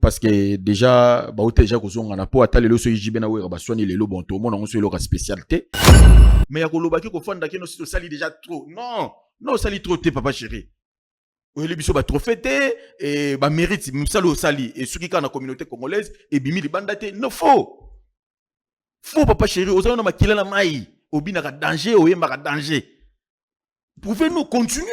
parce que déjà ba déjà kozonga na po ata lelo so yijibe na wera baswani lelo bon to mona onso lelo ka spécialité mais ya koloba ki ko fanda ke no sito sali déjà trop non non sali trop te papa chéri oyeli biso ba trophée te et ba mérite msalo sali et soki ka na communauté congolaise et bimi libanda te no faux papa chéri ozana na makila na mai obina ka danger oyemba ka danger pouvez-nous continuer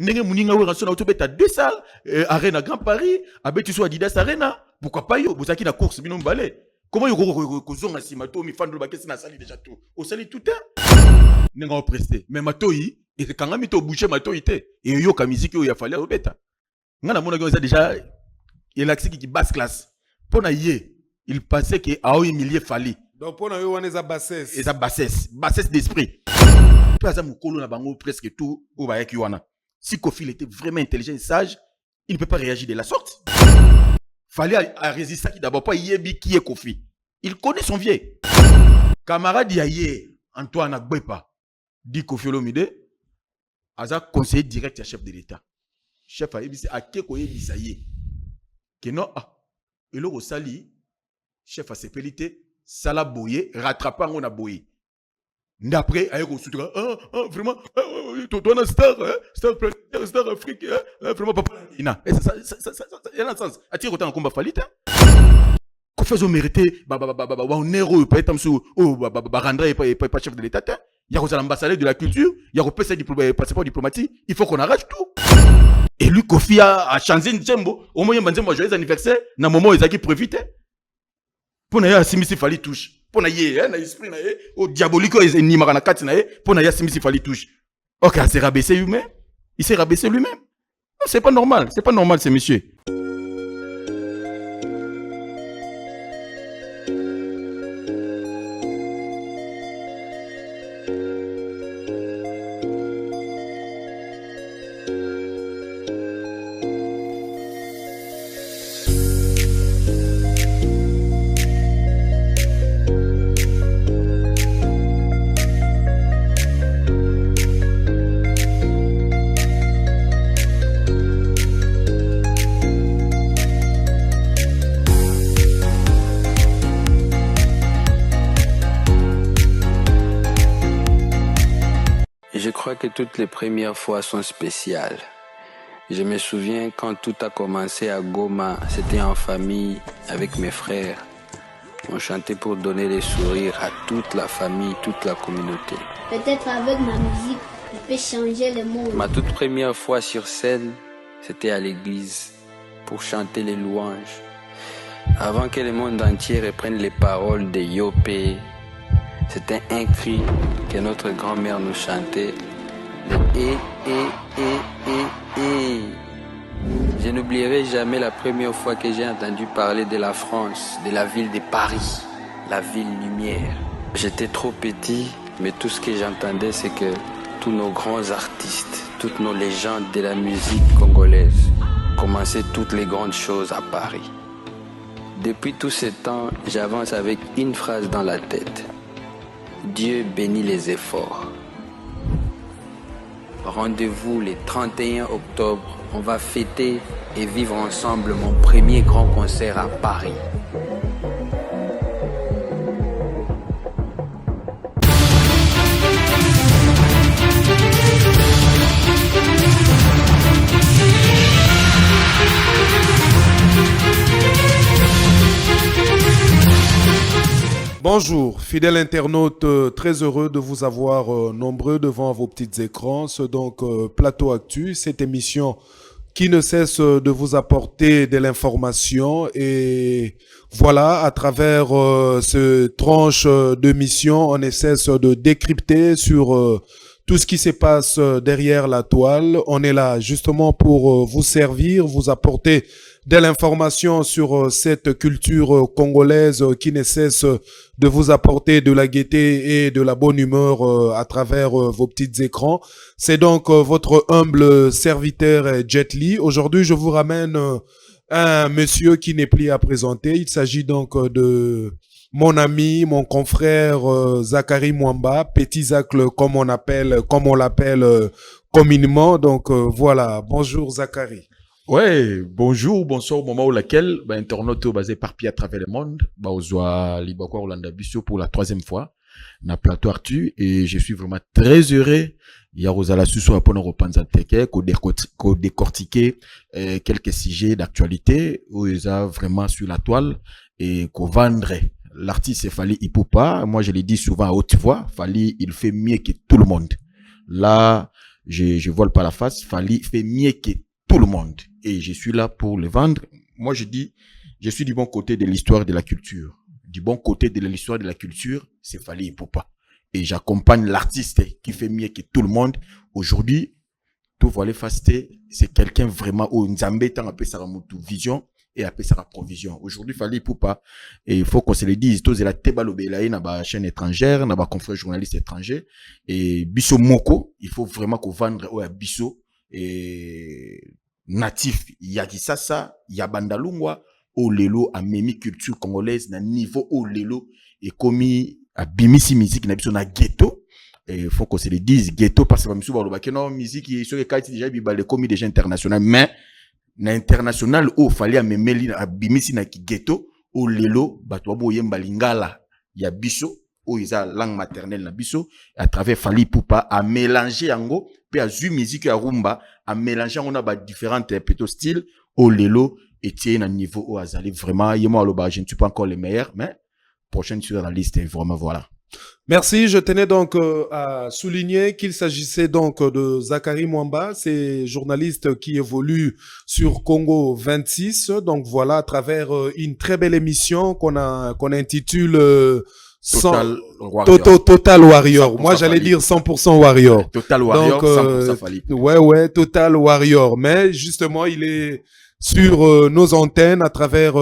ndenge muninga wera so na otobeta 2 salles arena Grand Paris abeti so Adidas Arena pourquoi pas yo bozaki na course bino mbale comment yo kozonga sima to mi fandolo bakesi na sali déjà tout au sali tout ndenge o prester mais matoi et kanga mi to boucher matoi te et yo ka musique yo ya fallait obeta ngana mona ko déjà il axi qui basse classe pona yé il pensait que a humilier fali donc pona yo wana eza bassesse et sa bassesse d'esprit pas ça mukolo na bango presque tout au ba yaki wana. Si Kofi il était vraiment intelligent et sage, il ne peut pas réagir de la sorte. Fallait résister qui d'abord pas Yebi qui est Kofi. Il connaît son vieil. Camarade Yaye, Antoine Agbepa, dit Kofi Olomide, Aza conseiller direct à chef de l'État. Chef a dit à Keko Yebisaye. Que non, et le Rosali, chef a sepelité, Sala Boye, rattrapant on a Boye. D'après, avec au soutien, vraiment, toi, star Afrique, vraiment, papa, il y a un sens. Attire autant un combat falit, qu'on fait au mérité, on est heureux, pas être rendre pas chef de l'État, il y a l'ambassadeur de la culture, il y a le passeport diplomatique, il faut qu'on arrache tout. Et lui, Kofi a changé une jambe, au moins, il y a un joyeux anniversaire, dans le moment où il a qui prévu, pour n'a pas si fallait touche. Pour na ye na esprit na ye au diabolique ni makana kati na ye pour na ya simisi fallait touche. OK, il s'est rabaissé lui-même. Il s'est rabaissé lui-même. Non, c'est pas normal ce monsieur. Je crois que toutes les premières fois sont spéciales. Je me souviens quand tout a commencé à Goma, c'était en famille avec mes frères. On chantait pour donner les sourires à toute la famille, toute la communauté. Peut-être avec ma musique, je peux changer le monde. Ma toute première fois sur scène, c'était à l'église pour chanter les louanges. Avant que le monde entier reprenne les paroles de Yopé, c'était un cri que notre grand-mère nous chantait. Je n'oublierai jamais la première fois que j'ai entendu parler de la France, de la ville de Paris, la ville lumière. J'étais trop petit, mais tout ce que j'entendais, c'est que tous nos grands artistes, toutes nos légendes de la musique congolaise commençaient toutes les grandes choses à Paris. Depuis tout ce temps, j'avance avec une phrase dans la tête. Dieu bénit les efforts. Rendez-vous le 31 octobre. On va fêter et vivre ensemble mon premier grand concert à Paris. Bonjour, fidèles internautes, très heureux de vous avoir nombreux devant vos petits écrans. C'est donc Plateau Actu, cette émission qui ne cesse de vous apporter de l'information. Et voilà, à travers ce tranche d'émission, on ne cesse de décrypter sur tout ce qui se passe derrière la toile. On est là justement pour vous servir, vous apporter de l'information sur cette culture congolaise qui ne cesse de vous apporter de la gaieté et de la bonne humeur à travers vos petits écrans. C'est donc votre humble serviteur Jet Li. Aujourd'hui, je vous ramène un monsieur qui n'est plus à présenter. Il s'agit donc de mon ami, mon confrère Zachary Mwamba, Petit Zacle comme on l'appelle communément. Donc voilà, bonjour Zachary. Ouais, bonjour, bonsoir, au moment où laquelle, internaute basé éparpillé à travers le monde, ozwa Libakwa Rolanda Bisso pour la 3e fois, na plateau Artu, et je suis vraiment très heureux. Il y a Rosala Suso à Pono Ropanza Teke, qu'on décortiquer quelques sujets d'actualité, où ils ont vraiment sur la toile, et qu'on vendrait. L'artiste c'est Fally Ipupa, moi je l'ai dit souvent à haute voix, Fally, il fait mieux que tout le monde. Là, je vole pas la face, Fally fait mieux que tout le monde. Et je suis là pour le vendre. Moi, je dis, je suis du bon côté de l'histoire de la culture. Du bon côté de l'histoire de la culture, c'est Fally Ipupa. Et j'accompagne l'artiste qui fait mieux que tout le monde. Aujourd'hui, tout voler fasté, c'est quelqu'un vraiment où Nzambe tant appelé sa vision et appelé sa provision. Aujourd'hui, Fally Ipupa, et il faut qu'on se le dise, tous la Tebalobelaï n'a pas chaîne étrangère, n'a pas confrère journaliste étranger. Et Bisso Moko, il faut vraiment qu'on vendre au Bisso. Et natif Yakisasa, Yabandalungwa, Olelo a memi culture congolaise na niveau Olelo et commis à bimisi musique na biso na ghetto. Et faut qu'on se le dise ghetto parce que misu ba que non musique sur les quartiers déjà bibale commis déjà international mais na international fallait memeli à bimisi na ghetto Olelo bato bo yemba lingala ya biso isa langue maternelle na biso à travers Fally Ipupa à mélanger yango puis à zu musique ya rumba à mélanger on a ba différentes plutôt styles au lelo et tiens à niveau au azali vraiment yemo aloba je ne suis pas encore le meilleur mais prochaine sur la liste vraiment voilà. Merci. Je tenais donc à souligner qu'il s'agissait donc de Zachary Mwamba, c'est journaliste qui évolue sur Congo 26. Donc voilà, à travers une très belle émission qu'on intitule Total Warrior. Moi, j'allais dire 100% Warrior. Total Warrior, donc, 100% Fally. Ouais, Total Warrior. Mais justement, il est sur nos antennes à travers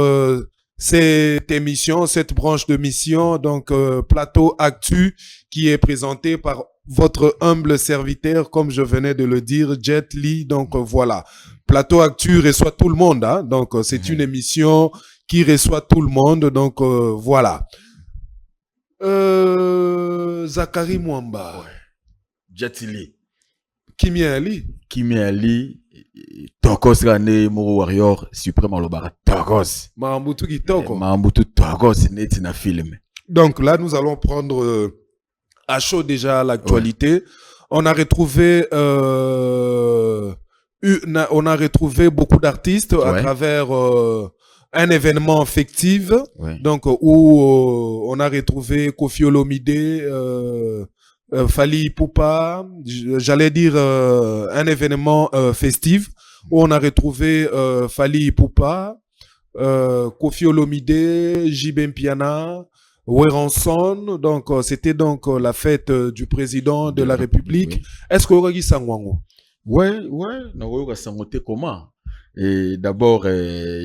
cette émission, cette branche de mission, donc Plateau Actu, qui est présenté par votre humble serviteur, comme je venais de le dire, Jet Li. Donc voilà, Plateau Actu reçoit tout le monde. Hein, donc c'est une émission qui reçoit tout le monde. Donc voilà. Zachary Mwamba. Ouais. Jet Li. Kimi Ali. Tokos Rane Moro Warrior Suprême Alobara Tokos. Mahambutu Kitoko. Mahambutu Tokos net na film. Donc là nous allons prendre à chaud déjà l'actualité. Ouais. On a retrouvé beaucoup d'artistes à travers un événement fictif. Ouais. Donc où on a retrouvé Koffi Olomide, Fally Ipupa, j'allais dire un événement festif où on a retrouvé Fally Ipupa, Koffi Olomide, JB Mpiana, Weranson. Donc c'était donc la fête du président de la République. Oui. Est-ce que vous avez sangwango? Ouais, non, sangote comment? Et d'abord,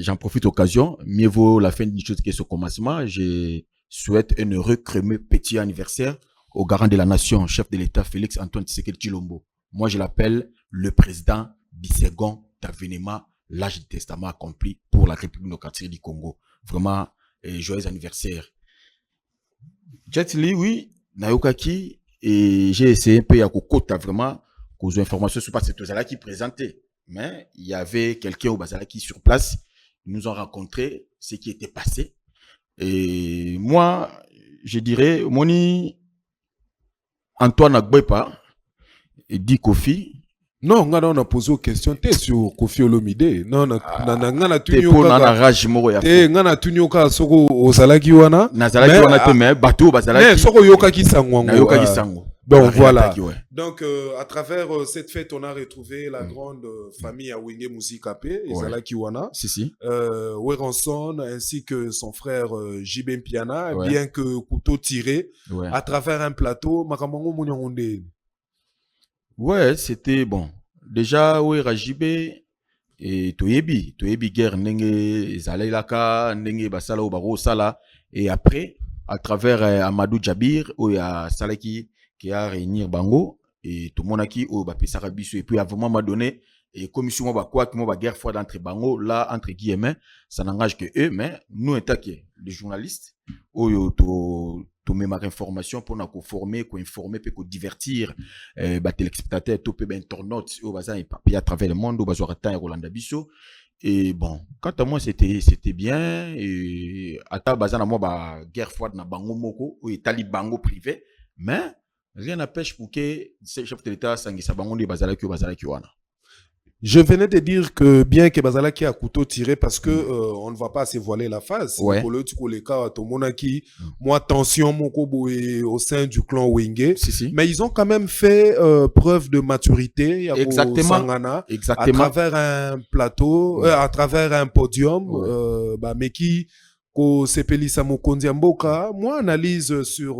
j'en profite d'occasion. Mieux vaut la fin d'une chose que ce commencement. Je souhaite un heureux crémeux petit anniversaire au garant de la nation, chef de l'État Félix Antoine Tshisekedi Tshilombo. Moi, je l'appelle le président Bisegon Tavenema, l'âge du testament accompli pour la République démocratique du Congo. Vraiment, joyeux anniversaire. Jet Li, oui, Nayokaki, et j'ai essayé un peu à Kokota vraiment, qu'aux informations sur pas cette là qui présentait. Mais il y avait quelqu'un au Bazala qui sur place, ils nous ont rencontré ce qui était passé. Et moi, je dirais, Moni, Antoine Agbepa dit Koffi. Non, on a posé une question sur Koffi Olomide. Non, on a tenu au rage moro ya. On a tenu au soko ozalaki wana. Nazalaki wana te mais bateau bazalaki. Mais soko yoka ki sangwango. Na yoka ki sango. Donc voilà. Donc à travers cette fête, on a retrouvé la grande famille à Wenge Musikape, Ezalaki wana. Si. Weranson ainsi que son frère JB Mpiana, bien que couteau tiré à travers un plateau. Makamango Mounionde. Ouais, c'était bon. Déjà, oui, Rajibé et Toyebi guerre nenge Zalailaka, nenge basala obaro sala. Et après, à travers Amadou Djabir, où il y a Salaki qui a réuni Bango et tout le monde qui au Bapesarabisu. Et puis, à un moment donné, et commission moi quoi que moi guerre froide entre bango là entre guillemets ça n'engage que eux mais nous étant que les journalistes to même information pour nous former ko informer puis ko divertir téléspectateurs to pe internautes au bazar et papier à travers le monde au bazar temps Rolanda Bisso. Et bon, quant à moi, c'était bien. Et à ta bazana moi, guerre froide na bango moko, ou tali bango privé. Mais, rien n'empêche pour que ces chefs de l'État s'engagent bango de bazala ki wana. Je venais de dire que bien que Bazala qui a couteau tiré parce que on ne va pas se voiler la face. Ouais. Moi, tension mon kobo au sein du clan Wenge. Si. Mais ils ont quand même fait preuve de maturité. Exactement. Sangana, Exactement. à travers un plateau, à travers un podium. Mais qui, ko sepelisa mokonzi mboka. Moi, analyse sur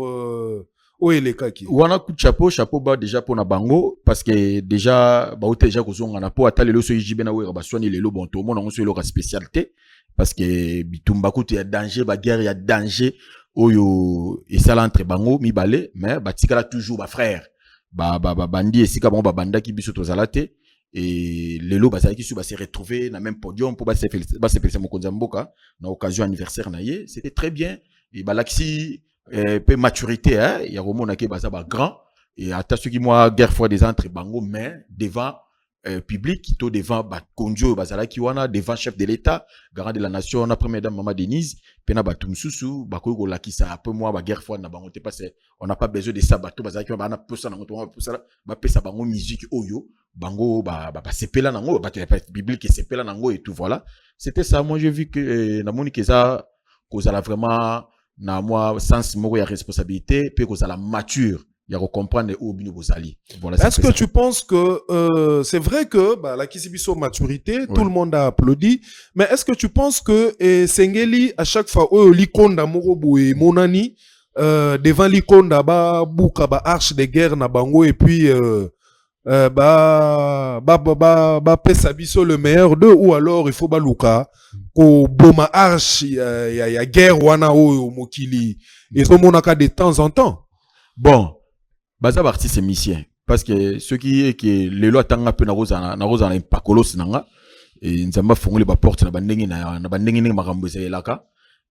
wana coup de chapeau ba déjà pour na bango parce que déjà ba ote déjà kozonga na po ata lelo so yijibe na wera baswani lelo bon to mona so lelo spécialité parce que bitumba kutu ya danger ba guerre ya danger oyo esala entre bango mibale mais batikala toujours ba frère ba bandi esika bango ba bandaki biso tozala te et lelo bazalaki su ba se retrouver na même podium pour ba se féliciter mokonzi mboka na occasion anniversaire na ye c'était très bien et balaxi peu maturité hein il y a romona ke baza ba grand et ata ceux qui moi guerre fois des entre bango mais devant public to devant ba konjo bazala ki wana devant chef de l'état garant de la nation na première dame maman Denise pena ba tumsusu ba ko la ki ça un peu moi ba guerre fois na bango te parce on n'a pas besoin de ça bato bazala ki ba na posa na ngoto ba posa ba pesa bango musique oyo bango ba sepela nango ba biblique sepela nango et tout voilà c'était ça moi j'ai vu que na moni que ça cause la vraiment na moi sens moko ya responsabilité puis que ça la mature il y a comprendre où bino bozali voilà. Est-ce que tu penses que c'est vrai que la kisibiso maturité oui. Tout le monde a applaudi mais est-ce que tu penses que Sengeli à chaque fois likonda moko boye monani devant likonda ba buka ba arche de guerre na bango et puis pesa biso le meilleur d'eux ou alors il faut baluka ko boma arche ya guerre wana o mokili et so monaka de temps en temps bon baza artiste musicien parce que ceux qui est que les lois tanga pe na roza na pakolos nanga et nzamba fongoli ba porte na bandengi na bandengi ne makambo zelaka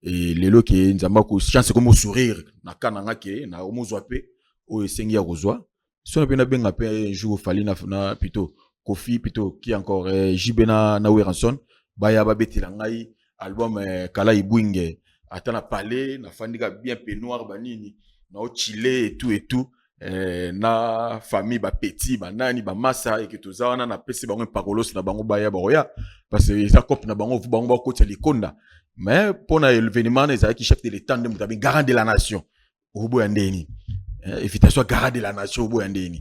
et les lois que nzamba ko chance comme sourire na kananga ke na omozwa pe o esengi ya kozwa si on a bien benga pe un jour fali na plutôt Kofi plutôt qui encore Jibena na Weranson baya ba betela ngai album kala ibwinge atana palais na fandika bien peignoir banini na o chile et tout na famille ba petit ba nani ba massa et que tout ça on a pesi bango pakolos na bango baya boya parce que ça cop na bango ba côté likonda mais pour na événement les qui chef de l'état de mutabi garant de la nation au bout ndeni invitation garant de la nation au bout ndeni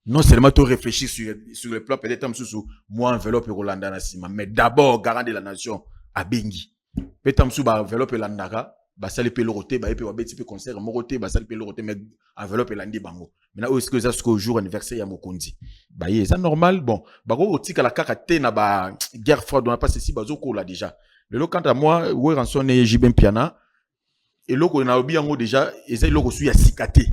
non seulement tu réfléchis sur le plan peut-être sous moi enveloppe Rolanda Nasima mais d'abord garant de la nation à Bengi peut-être sous ba enveloppe landaka ba sali pe loroté ba epe wa beti pe concert moroté ba sali pe loroté mais enveloppe landi bango maintenant est-ce que ça ce jour anniversaire ya mokonzi ba c'est normal bon ba ko otika la kaka te na ba guerre froide on a pas ceci ba zoko là déjà le quant à moi ouais rançon et Jibem Piana et loko na obi yango déjà et ça loko su ya sikate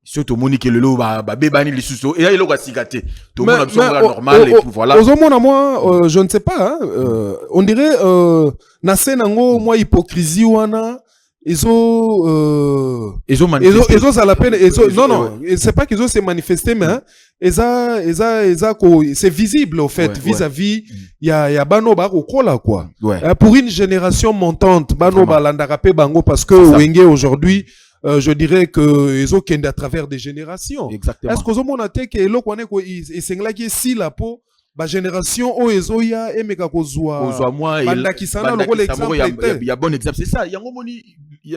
surtout Monique le lo ba bebani li suso et là il loko sikate tout le monde a normal et tout voilà aux hommes moi je ne sais pas hein, on dirait na senango moi hypocrisie wana ils ont ça la peine non c'est pas qu'ils ont se manifesté mais hein, c'est visible au fait vis-à-vis il y a bano ba kokola quoi pour une génération montante bano ba landaka pe bango parce que Wenge aujourd'hui je dirais que ils ont kende à travers des générations. Exactement. Est-ce que vous montrez que eloko ko esengla ki si la po ba génération o ezoya emeka kozwa moi banda kisana le rôle exemple il y a bon exemple c'est ça yango moni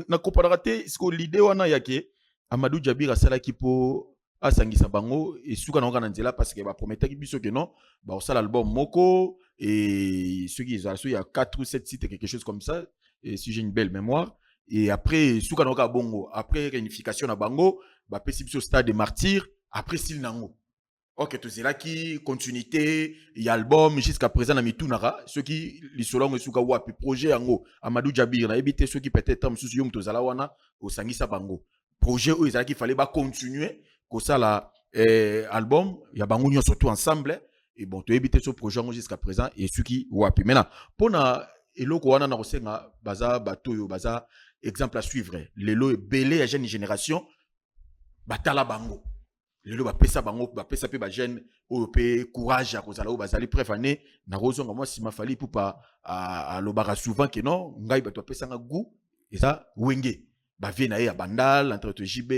na comparate ce que l'idée wana yake Amadou Djabira sala ki po asangisa bango et suka na ngana nzela parce que ba prometaki biso que non ba osala album moko et ceux qui il y a 4 ou 7 sites quelque chose comme ça et si j'ai une belle mémoire et après suka na bongo après réunification na bango ba pesi biso stade des martyrs après style nango. Ok, tout c'est là qui continuité, il y a album jusqu'à présent na mitunara, ceux qui les solong suka wapi projet ango Amadou Djabir na éviter ceux qui peut-être tam sous yom to zala wana au sangisa bango. Projet où il fallait ba continuer ko ça la album, il y a bango surtout ensemble et bon tu éviter ce projet jusqu'à présent et ce qui wapi maintenant pour na eloko wana na kosenga baza batoyo baza exemple à suivre lelo belé ya jeune génération batala bango lelo bapesa bango bapesa pe ba jeune oyo pe courage ya kozala oyo bazali préfané na kozonga moi si mafali pour pas à lobara souvent que non ngai bato pesa nga goût et ça wenge ba vie na ya bandal entre JB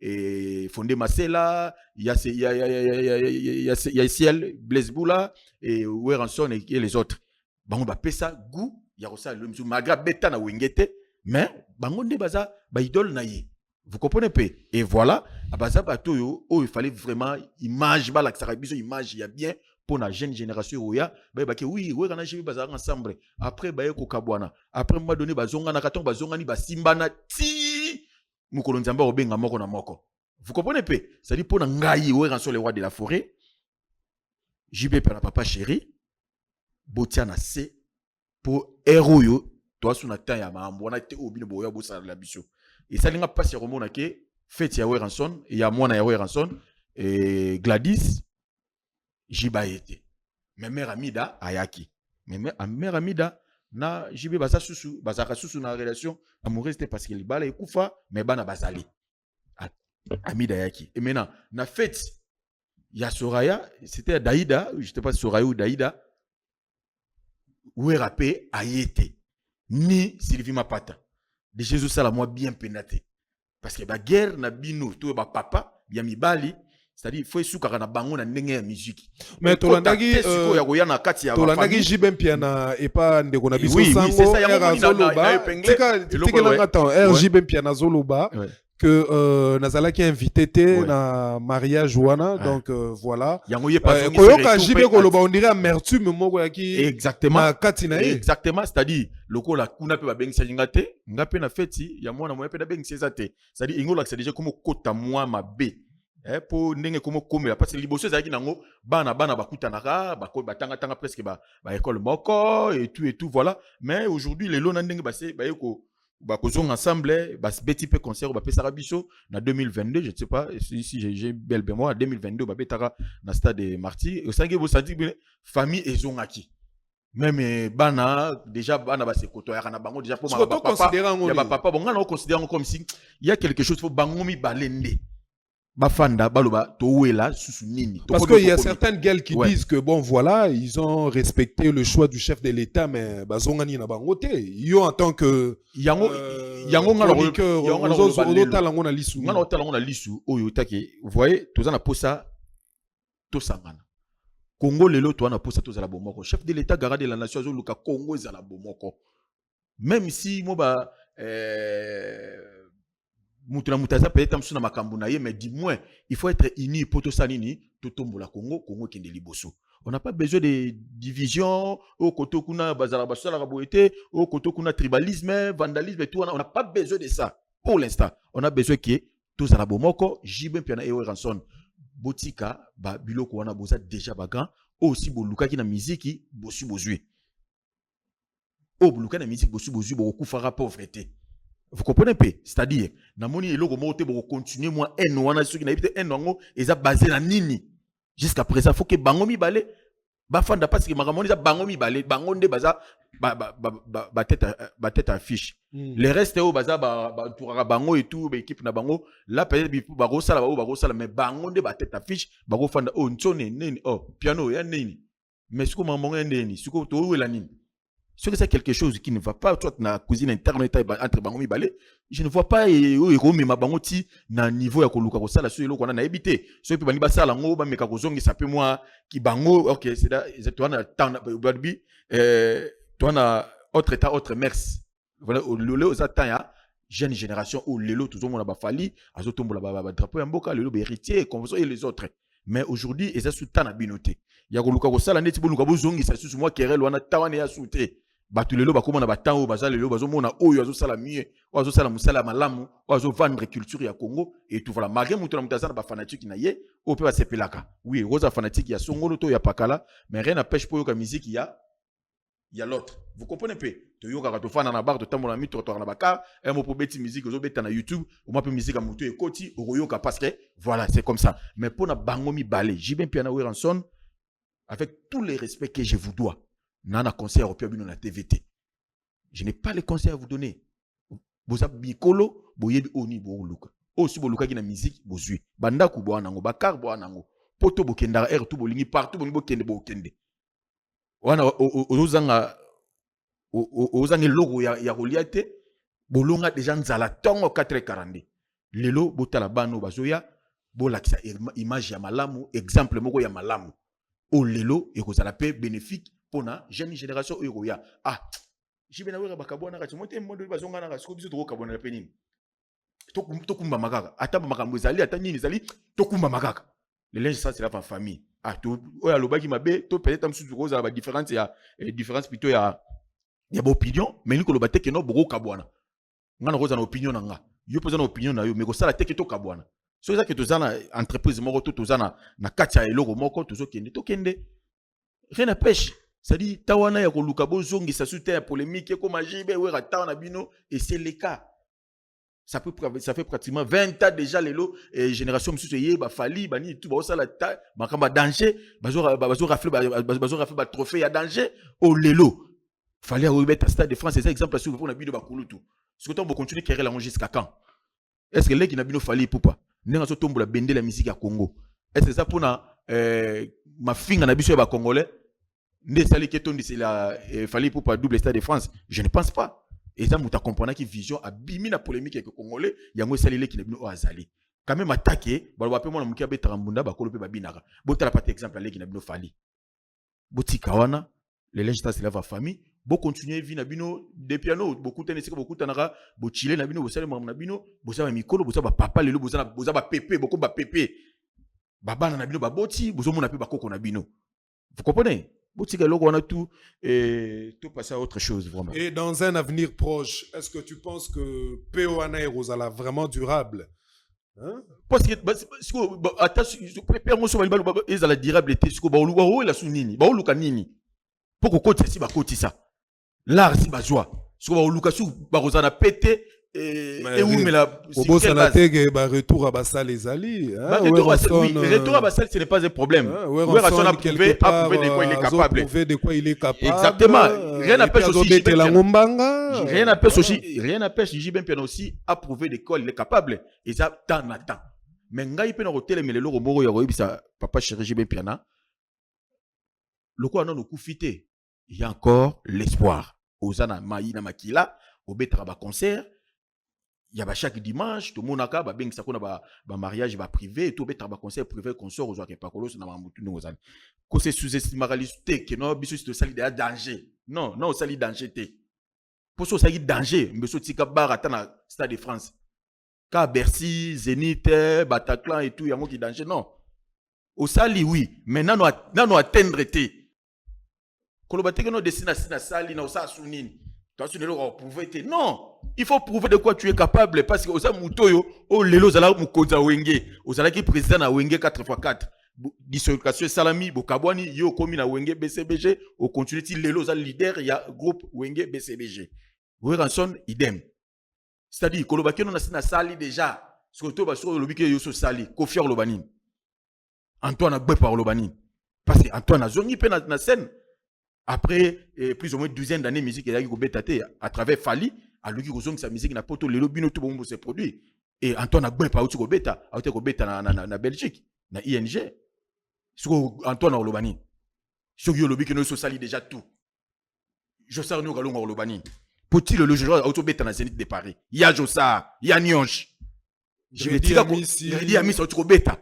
et Fondé Masela il y a Ciel Blaise Boula et Weranson et les autres bango bapesa goût ya kosa le mzu magra beta na wengete mais bango nde baza ba idole na ye. Vous comprenez pas? Et voilà, à base de il fallait vraiment image, la image, il y a bien pour la jeune génération. Oui, oui, on a joué ensemble. Après, après, moi donné, simbana ti, mukolonzamba obenga moko na moko. Vous comprenez pas? C'est-à-dire pour ngai, ouais, rançon les rois de la forêt. JB per papa chéri, botiana C pour héros toi sur la taille à ma amboana te obine boya bossa la bicho. Et ça n'a pas si remona que fait Yahweh Ranson et à moi Yahweh Ranson et Gladys Jibaete. Mes mère Amida Ayaki. Mes mère Amida na Jibe basa susu basaka susu na relation amoureuse parce qu'il bala ekufa mais bana bazali. Amida Ayaki. Et maintenant na fête ya Soraya c'était Daïda, je sais pas Soraya ou Daïda où est rappé Ayete ni Sylvie Mapata. De Jésus ça la moi bien pénaté parce que la guerre na bino to ba papa ya mibali c'est-à-dire il faut souka na bango na ndenge ya musique mais tolandaki ya koya na kati ya tolandaki JB piana et pas ndeko na biso sango c'est ça ya zoloba tika attends RJB piana zoloba que Nazalaki invité na mariage wana donc voilà koyoka JB koloba on dirait amertume moko yaki exactement katina exactement c'est-à-dire lokola kuna pe ba bengisa ngate ngape na feti ya mwana moya pe da bengisa te c'est-à-dire ingola c'est déjà comme kota moi mabe pour ndenge comme komela parce que liboso ezaki nango bana bakutanaka batanga presque ba école moko et tout voilà mais aujourd'hui les lona ndenge basé bayeko bakozong ensemble bas beti pe concert ba pesa biso na 2022 je ne sais pas si j'ai belle mémoire 2022 ba betara na stade de Marty au sangue bo sadi famille ezongaki même bana déjà bana ba se koto ya na bango déjà pour ma papa ya ba papa bon on considère comme si il y a quelque chose faut bango mi balende bafanda baloba towela susunini parce qu'il y a certaines gueules qui disent que bon voilà ils ont respecté le choix du chef de l'État mais bazongani na bangote yo en tant que yango ngalo na lisu oyo take vous voyez toza na posa to sangana Congo lelo to na posa to za la bomoko chef de l'État garde de la nation zo luka Congo za la bomoko même si mo ba Mutaza peut-être na makambu na ye mais dis-moi il faut être uni pour tout ça nini tout tombola Congo kende liboso on n'a pas besoin de division au koto kuna bazala basala raboete au koto kuna tribalisme vandalisme et tout on n'a pas besoin de ça pour l'instant on a besoin que tous à la bomoko JB piana et Ranson botika ba biloko wana boza déjà bagan aussi boluka ki na musique bosu bozui boluka na musique bosu bozui beaucoup fera pauvreté. Vous comprenez pas? C'est-à-dire, na moni eloko moté pour continuer moi en wana ceux qui na évité en wango eza basé na nini jusqu'à présent faut que bango mi balé ba fanda parce que makamoni za bango mi balé bango nde baza ba tête affiche les restes au baza ba touraka bango et tout ba équipe na bango là peut-être ba rosala mais bango nde ba tête affiche ba go fanda ntone nini piano ya nini mais siko mamango nini siko to wela nini. Si c'est quelque chose qui ne va pas, toi, na cuisine interne entre bango mi balé, je ne vois pas ma bangoti na niveau ya koluka ko sala sur na ebité. So pe bani ba sala ngo ba meka ko zongi ça peut moi qui bango OK, c'est toi na temps badbi toi na autre état autre mers. Voilà le aux temps ya jeune génération ou lelo tout le monde ba fali azotombola ba drapeau ya mboka lelo ba héritier comme ça et les autres. Mais aujourd'hui eza sous temps na binoté. Ya koluka ko sala neti boluka bo zongi ça sous moi querelle wana tawane ya souté. Batulelo bakoma na batango bazalelo bazomona oyo azosala mieux azosala musala malamu azovendre culture ya Congo et tout voilà malgré muto na mutazana ba fanatique na ye o pe ba sepelaka oui rosa fanatique ya songolo to ya pakala mais rien n'empêche pour yoka musique il y a l'autre vous comprenez pas to yoka to fana na bar to tambola mito to na baka et mo beti musique ozo beta na YouTube o ma pe musique a muto e koti o yoka parce que voilà c'est comme ça mais pour na bango mi balé JB piana Ranson avec tout le respect que je vous dois, nana conseil européen bino na TVT. Je n'ai pas les conseils à vous donner. Boza bikolo, boyebi oni bo luka. Aussi bo luka ki na musique bozui. Bandaku bo anango, bakar bo anango. Poto bo kendara air tout bo lingi partout bo kende bo kende. Wana ozanga ozanga logo ya Goliath, bolonga déjà nzala tongo 440. Lelo botala bano bazoya, bo lakisa image ya malamu, exemple moko ya malamu. O lelo ekozala pe bénéfique pour na jeune génération oyoya. Ah, jibena wera bakabona kati mote mondo bazonga na kasiko biso to kabona na penini. Tokumba makaka, ata makambo ezali ata nini ezali tokumba makaka. Le linge ça c'est la famille. Ah to oya lobaki mabe to peut-être amsusu kozala ba différence ya différence plutôt ya ba opinion, mais ni ko lobate ke no boko kabona. Ngana koza na opinion na nga. Yo poza na opinion na yo mais ko sala te ke to kabona. So ça que tozana entreprise moko to tozana na kati ya eloko moko tozokende to kende. Rien à pêche. Ça dit tawana ya koluka bozongi ça soute ya polémique comme jibe wera tawana bino et c'est le cas. Ça fait pratiquement 20 ans déjà lelo et génération msusu ye ba fali bani tout ba sala ta makamba danger bazo rafle ba trophée ya danger au lelo. Fallait remettre à Stade de France c'est exemple sur pour na bino ba kulutu. Ce que on va continuer kérer la jusqu'à quand? Est-ce que les qui na bino fali pour pas? N'est pas tombe la bende la musique à Congo. Est-ce que ça pour na ma finga na biso ba congolais? N'est sali que ton c'est la fali pour pas double Stade de France? Je ne pense pas. Et ça muta comprendre que vision a bimi na polémique avec le congolais, yango sali les qui na bino azali. Quand même attaquer, ba ba pe mo na mukia be tarambunda ba kolo pe ba binaka. Botala par exemple les qui na bino fali. Botika wana, les législateurs c'est la famille. Bo continuer vie na bino des pianos beaucoup tenesi beaucoup tanaka bo chiller na bino bo sale na bino bo sa ba mikolo bo sa ba papa lelo bo sa ba pépé beaucoup ba pépé baba na bino ba boti bo so mona pe ba koko na bino vous comprenez botika loko on a tout et tout passer à autre chose vraiment. Et dans un avenir proche, est-ce que tu penses que POANA est Rosala vraiment durable? Hein? Parce que attention père mo so ba ezala durable te siko ba oluwa la sunini ba oluka nini poko koti si ba koti ça. L'art si bazoa so ba oluka su ba rozana pété et où mais la Obo sanatege ba retour à Bassal les Ali retour à Bassal ce n'est pas un problème. Ouais Rasson a prouvé de quoi il est capable. Prouver de quoi il est capable. Exactement. Rien n'empêche aussi rien n'empêche JB Piano aussi à prouver de quoi il est capable et ça tant na temps. Mais ngai pe na hotel mais le loro moro ya roibisa papa chéri JB Piana. Le quoi non no kufité. Il y a encore l'espoir. Ozana maïna makila obetra ba concert il y a chaque dimanche tout monaka ba beng sakona ba mariage ba privé tout betra ba concert privé consort ozwa ke pakolo na mamutu ngozana ko se sous-estimalité que non biso c'est sali de danger non sali danger té pour ça sali danger mbeso tika barata na Stade de France ka Bercy Zénith Bataclan et tout yango qui danger non au sali oui mais nano atteindre té Kolobateke no destina sina sali na osa sunini. Toi tu ne le prouver te. Non, il faut prouver de quoi tu es capable parce que osa mutoyo o lelo zala mukoza wenge. Ozala ki président na wenge 4x4. Dissolution salami bokabwani yo komi na wenge BCBG au continue ti lelo za leader ya groupe wenge BCBG. Ranson idem. C'est-à-dire kolobake no na sina sali déjà. Surtout ba so lobike yo so sali Kofi Olobani. Antoine a par Olobani. Parce que Antoine a zongi pe na scène. Après plus ou moins 12 d'années musique a eu à travers Fali à lui qui sa musique na poto lelo bino tout bon se produit et Antoine a gbe pa uti ko beta na Belgique na ING siko Antoine Olobani siko yo lobi que no so sali déjà tout Jossar no galonga Olobani petit le logement auto beta na Zénith de Paris il y a Jossar il y a Nyonche je vais dire il dit ami so ko beta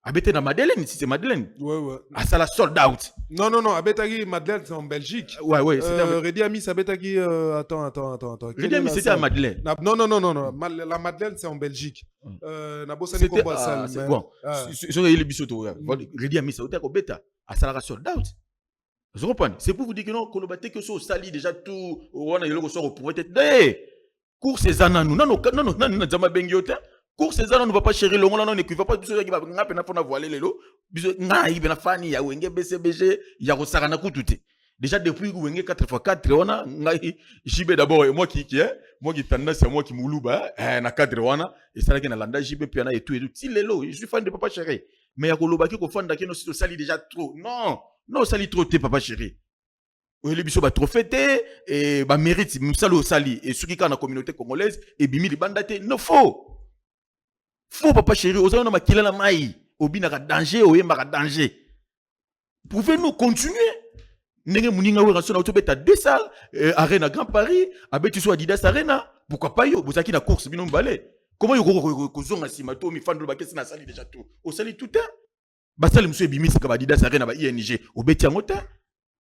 Abete na Madeleine, si c'est Madeleine. Ouais. Ah, ça la sold out. Non, Abetagi Madeleine, c'est en Belgique. Ouais. Redi Amis, Abetagi, attends. Redi Amis, c'était à Madeleine. Non. La Madeleine, c'est en Belgique. C'était bon. Sur les bisoto, Redi Amis, ça a été à ça la sold out. Vous comprenez? C'est pour vous dire que non, qu'on battait que ça sali déjà tout. On a eu le ressort pour être. Cours ces ananou. Non, Zama Bengiote. Cours ces années, on ne va pas chérir le monde, on ne va pas tout ça qui va n'a voiler les lots. Na il fani ya wenge BCBG ya rosarana kututé. Déjà depuis wenge 4x4 on a JB d'abord et moi qui tendance c'est moi qui mouluba na cadre wana et ça là qui na landa JB puis et tout si les lots je suis fan de papa chéri mais ya koloba ki ko fan da ki no sali déjà trop non Non, sali trop te papa chéri. Oyeli biso ba trophée te et ba mérite msalo sali et ceux qui dans la communauté congolaise et bimi libanda te. Non faux. Faux papa chéri, ozana na makila na mai. Obina ka danger, oyemba ka danger. Pouvez-nous continuer? Nenge muninga we rasona otobeta 2 salles Arena Grand Paris, abeti so Adidas Arena. Pourquoi pas yo bozaki na course bino mbale? Comment yo kozonga simato mi fando ba kesi na sali déjà tout. O sali tout temps. Ba sali monsieur bimisi ka ba Adidas Arena ba ING, obeti yango te.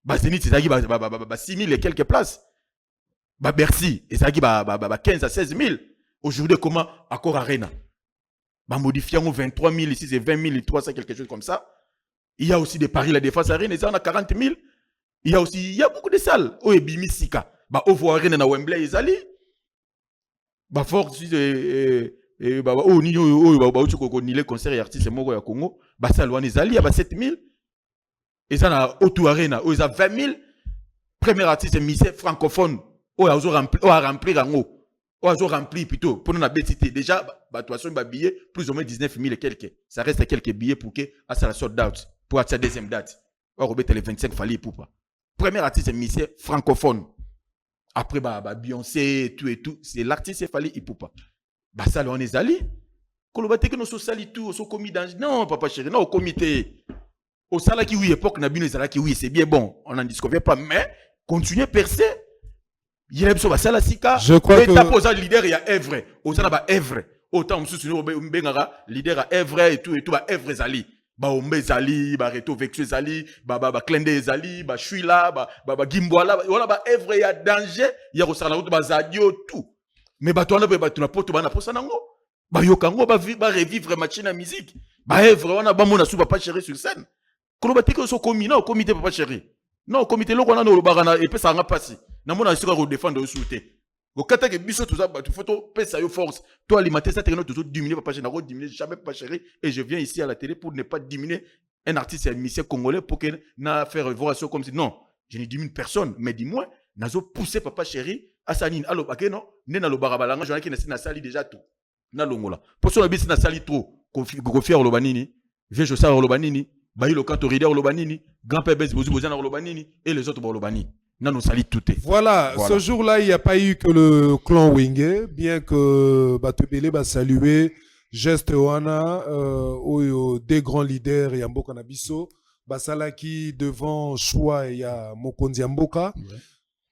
Ba Zenit ezaki ba 6 000 et quelques places. Ba Bercy ezaki ba 15 à 16 000. Aujourd'hui comment accord Arena? Ba modifier en 23 000 ici c'est 20 300 quelque chose comme ça. Il y a aussi des Paris la Défense Arena, ça on a 40 000. Il y a beaucoup de salles. Oh, et Bimisika. Bah, Ovo Arena na Wembley, Ezali. Bah, force, bah, oh, ni les concerts et artistes, Moko ya Congo. Bah, ça, loin Ezali, bah, 7 000. Et ça, na Auto Arena, oh, ils a 20 000. Premier artiste, Michel francophone. Oh, ils ont rempli, oh, ils ont rempli, plutôt. Pour nous, on a bétité. Déjà, bah, toi, sur un billet, plus ou moins 19 000 et quelques. Ça reste quelques billets pour que, ça la sold out. Pour sa deuxième date. Oh, Robert, les 25 fallait pour pas. Premier artiste, c'est Michel francophone. Après, Beyoncé, et tout. C'est l'artiste, c'est Fali Ipupa. Bah, ça, on est allé. Quand on va dire que nous sommes salis tout, nous sommes commis dans. Non, papa chéri, non, au comité. Au salaire qui, oui, époque, n'a bien qui, oui, c'est bien bon. On n'en disconvient pas, mais continuez à percer. Il y a une ça, la sika. Je crois que. L'étape aux leader, il y a Evre. Au salaire, Evre. Autant, on se leader à Evre et tout, Evre Zali. Ba ombe zali ba reto vexu zali ba klende zali ba shuila ba gimboala wala ba evre ya danger ya kosala route ba zadio tout mais ba tona ba tuna poto ba na posa nango ba yokango ba revivre machine à musique ba evre wana ba mona su papa chéri sur scène kolo ba teke so comité comité papa chéri non comité loko na no barana et pesa nga passi na mona sika ko défendre au souté au kata que biso tout ça tu photo pesa yo force toi alimenter ça techno toujours diminuer papa chéri diminuer jamais pas chéri et je viens ici à la télé pour ne pas diminuer un artiste et un musicien congolais pour que na faire évaluation comme si non je ne diminue personne mais dis-moi nazo pousser papa chéri à sanine allo baké non né na lo barabalanga journée qui na sali déjà tout na longola pour ça bisi na sali trop confier au lobanini viens je sors au lobanini bayi le canto rider au lobanini grand-père Benz bozu bozana au lobanini et les autres au lobanini. Non, tout est. Voilà, ce jour-là, il n'y a pas eu que le clan Wingé, bien que Batubele va saluer Geste Oana, des grands leaders, Yamboka Nabiso, Basalaki devant Choua et Mokonzi Yamboka. Ouais.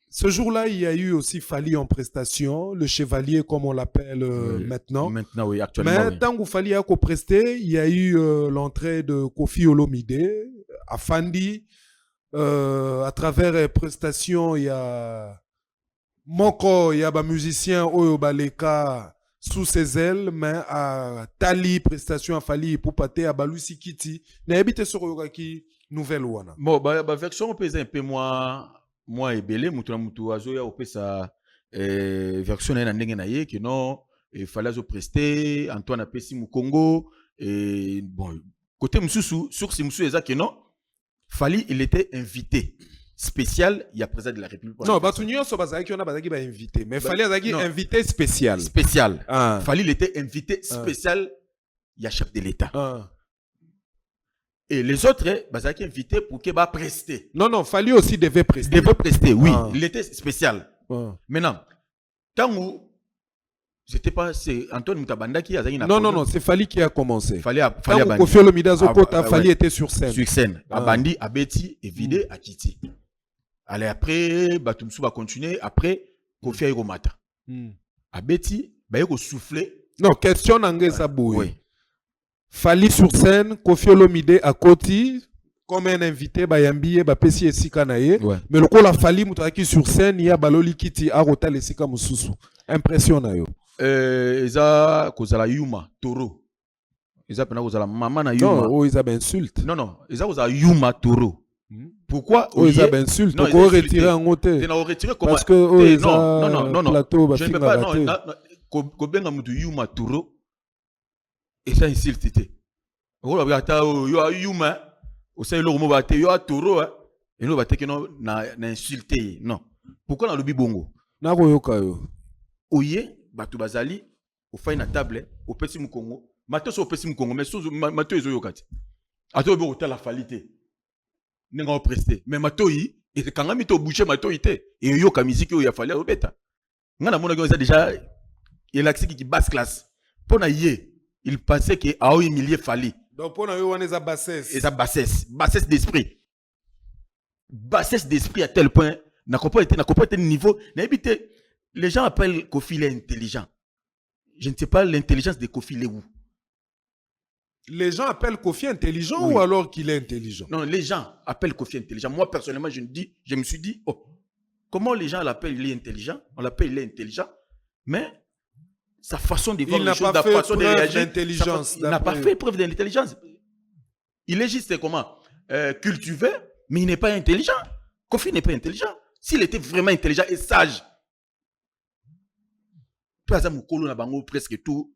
Ce jour-là, il y a eu aussi Fali en prestation, le chevalier comme on l'appelle maintenant. Maintenant, oui, actuellement. Mais tant que Fali a presté, il y a eu l'entrée de Kofi Olomide, Afandi. À travers les prestations, il y a Moko, il y a des musiciens Oyo Baleka sous ses ailes, mais à Tali, prestation à Fali pour Pate, à Balusi Kiti. N'habite sur Yoraki, nouvelle Wana. Bon, version on peut un peu moins ébélé, Moutou Azoya, on peut sa version na ndenge na ye, que non, il fallait prester, Antoine Apesi Mukongo, et bon, côté Moussou, sur si Moussou Eza que non. Fali, il était invité spécial, il y a président de la République. Non, Batunio, so bazaki on a bazaki ba invité, mais Fali azaki invité spécial. Spécial. Fali, il était invité spécial, il y a chef de l'État. Et les autres, bazaki invité pour qu'il va prester. Non, Fali aussi devait prester. Devait prester, oui. Il était spécial. Maintenant, quand vous c'était pas Antoine Moutabanda qui a dit non, c'est Fali qui a commencé. Fali Kofi Olomide Zokota, Fali était sur scène. Sur scène. Abandi, Abeti, Evide, Akiti. Allez, après, Batumsou va continuer. Après, Kofi Ayromata. Abeti, Bayeko souffler. Non, question n'angé sa bouille. Oui. Fali sur scène, Kofi Olomide à Koti, comme un invité, Bayambi, Bapesi et Sikanaye. Mais le coup, la Fali Moutaki sur scène, il y a Baloli Kiti, Arota et Sika Moussousou. Impressionnant. Ils kozala Yuma Toro. Ils kozala maman na Yuma. Non, ils ont insulte. Non, ils kozala Yuma Toro. Pourquoi ils ont insulte. Donc on retire en côté. Parce que non. Plateau je ne peux pas non. Kobenga mutu Yuma Toro. Et ça insulte était. On va regarder yo Yuma. Au sein le mot va te yo Toro et nous va te que non na insulter. Non. Pourquoi na lobi bongo? Na koyoka yo. Oye, Batou Bazali, au fin na table, au Pessi Moukongo, Matos au Pessi Moukongo, mais sous Matos Yokat. Ato Bota la falité. nenga prester mais matoi et quand mito boucher matoi té et yo ka musique yo ya fallait obeta ngana mona ko ça déjà il a qui basse classe pona yé il pensait que a humilié Fally donc pona yo wana eza bassesse et sa bassesse d'esprit à tel point n'a pas été niveau n'a évité les gens appellent Kofi il est intelligent je ne sais pas l'intelligence de Kofi il est où. Les gens appellent Kofi intelligent Oui. ou alors qu'il est intelligent? Non, les gens appellent Kofi intelligent. Moi, personnellement, je me suis dit, oh, comment les gens l'appellent, il est intelligent? On l'appelle, il est intelligent. Mais sa façon de voir les choses, sa façon de réagir, il n'a pas fait preuve d'intelligence. Il est juste comment cultivé, mais il n'est pas intelligent. Kofi n'est pas intelligent. S'il était vraiment intelligent et sage, presque tout,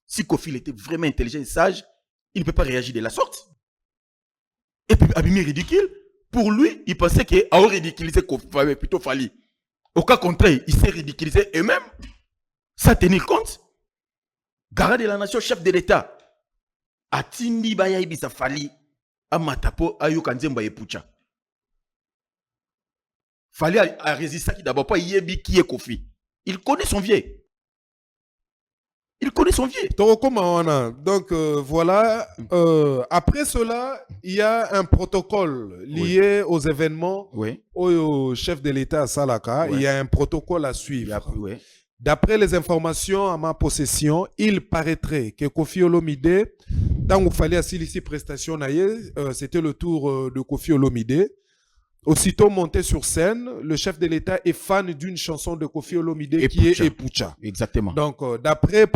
si Kofi était vraiment intelligent et sage, il ne peut pas réagir de la sorte. Et puis, abîmer ridicule, pour lui, il pensait qu'il a ridiculisé Kofi, plutôt Fally. Au cas contraire, il s'est ridiculisé eux-mêmes, sans tenir compte. Garant de la nation, chef de l'État, Atindi Baya Ibisa Fally, Amatapo, Ayukanzemba Epucha. Fally a résisté qui d'abord pas Yebi qui est Kofi. Il connaît son vieux. Donc voilà, après cela, il y a un protocole lié aux événements au chef de l'État à Salaka. Il y a un protocole à suivre. D'après les informations à ma possession, il paraîtrait que Kofi Olomide, tant qu'il fallait assurer ici prestation, c'était le tour de Kofi Olomide. Aussitôt monté sur scène, le chef de l'État est fan d'une chanson de Kofi Olomide qui est Epucha. Exactement. Donc, d'après le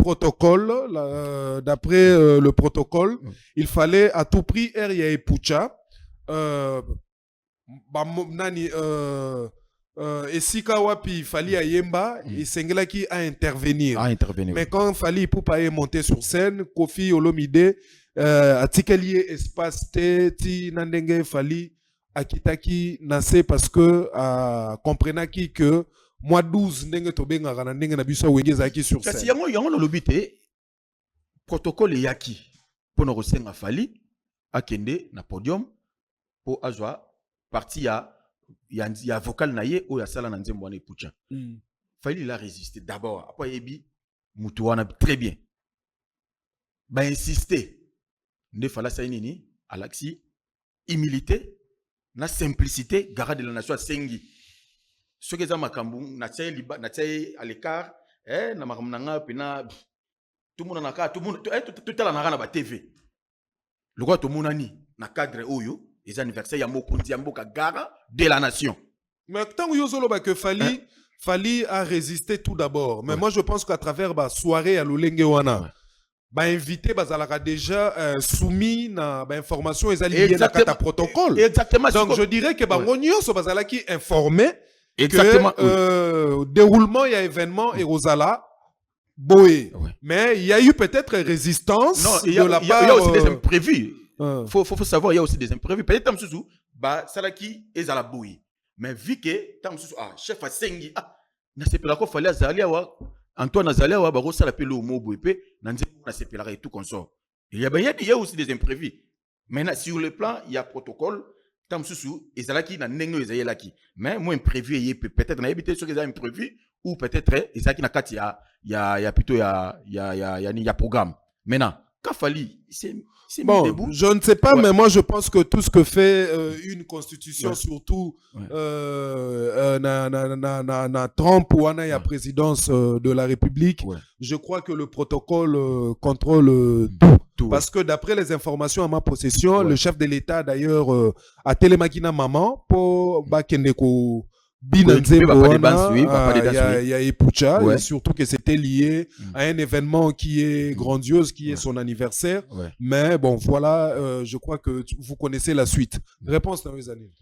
protocole, il fallait à tout prix Eria Epucha. Et si Kawapi Fally Ayemba, il s'engla qui à intervenir. Mais quand Fally Poupa est monté sur scène, Kofi Olomide, a tikalié espace ti nandenge Fally akitaki nase parce que comprenant que mois 12 ndenge tobenga kana ndenge na biso wenge zaki sur scène. Kasi yango na lobité protocole yaki pour resenga Fally akende na podium pour azwa partie ya vocal na ye o ya sala na nzembo na Epucha. Fally il a résisté d'abord après yebi mutu wana très bien. Ba insister nde fala sa nini alaxi humilité na simplicité garant de la nation sengi ce que za makambu na tsaye à l'écart na makambu nanga pena tout monde na ka tout la na ba TV le quoi tout monde ni na cadre oyo les anniversaires ya mokonzi ya mboka garant de la nation. Mais tant que yozolo ba que Fally a résisté tout d'abord, mais moi je pense qu'à travers ba soirée à Lolenge wana ba invité bazalaka déjà soumis na ba information et lié na kata protocole. Exactement. Donc je dirais que ba ngonyo so bazalaki informé exactement que déroulement il y a événement et Rosala boé. Mais il y a eu peut-être résistance de la part. Il y a aussi des imprévus. Faut savoir, il y a aussi des imprévus. Peut-être Tamsusu, bah salaki ezala boé. Mais vu que Tamsusu chef a sengi na sepela ko fallait azali awa Antoine Azali awa ba ko sala pe le mot boé pe na nzembo na sepela et tout consort. Il y a aussi des imprévus. Maintenant sur le plan, il y a protocole Tamsusu ezalaki na ndenge ezayelaki. Mais moi imprévu et peut-être na habité sur les imprévus ou peut-être ezalaki na kati ya plutôt ya programme. Maintenant, quand Fally c'est bon, je ne sais pas, mais moi je pense que tout ce que fait une constitution, surtout na Trump ou la présidence de la République, je crois que le protocole contrôle tout. Parce que d'après les informations à ma possession, le chef de l'État d'ailleurs a télémakina maman pour Bakendeko. Il y a Epucha, et surtout que c'était lié à un événement qui est grandiose, qui est son anniversaire. Mais bon, voilà, je crois que vous connaissez la suite. Réponse dans les années.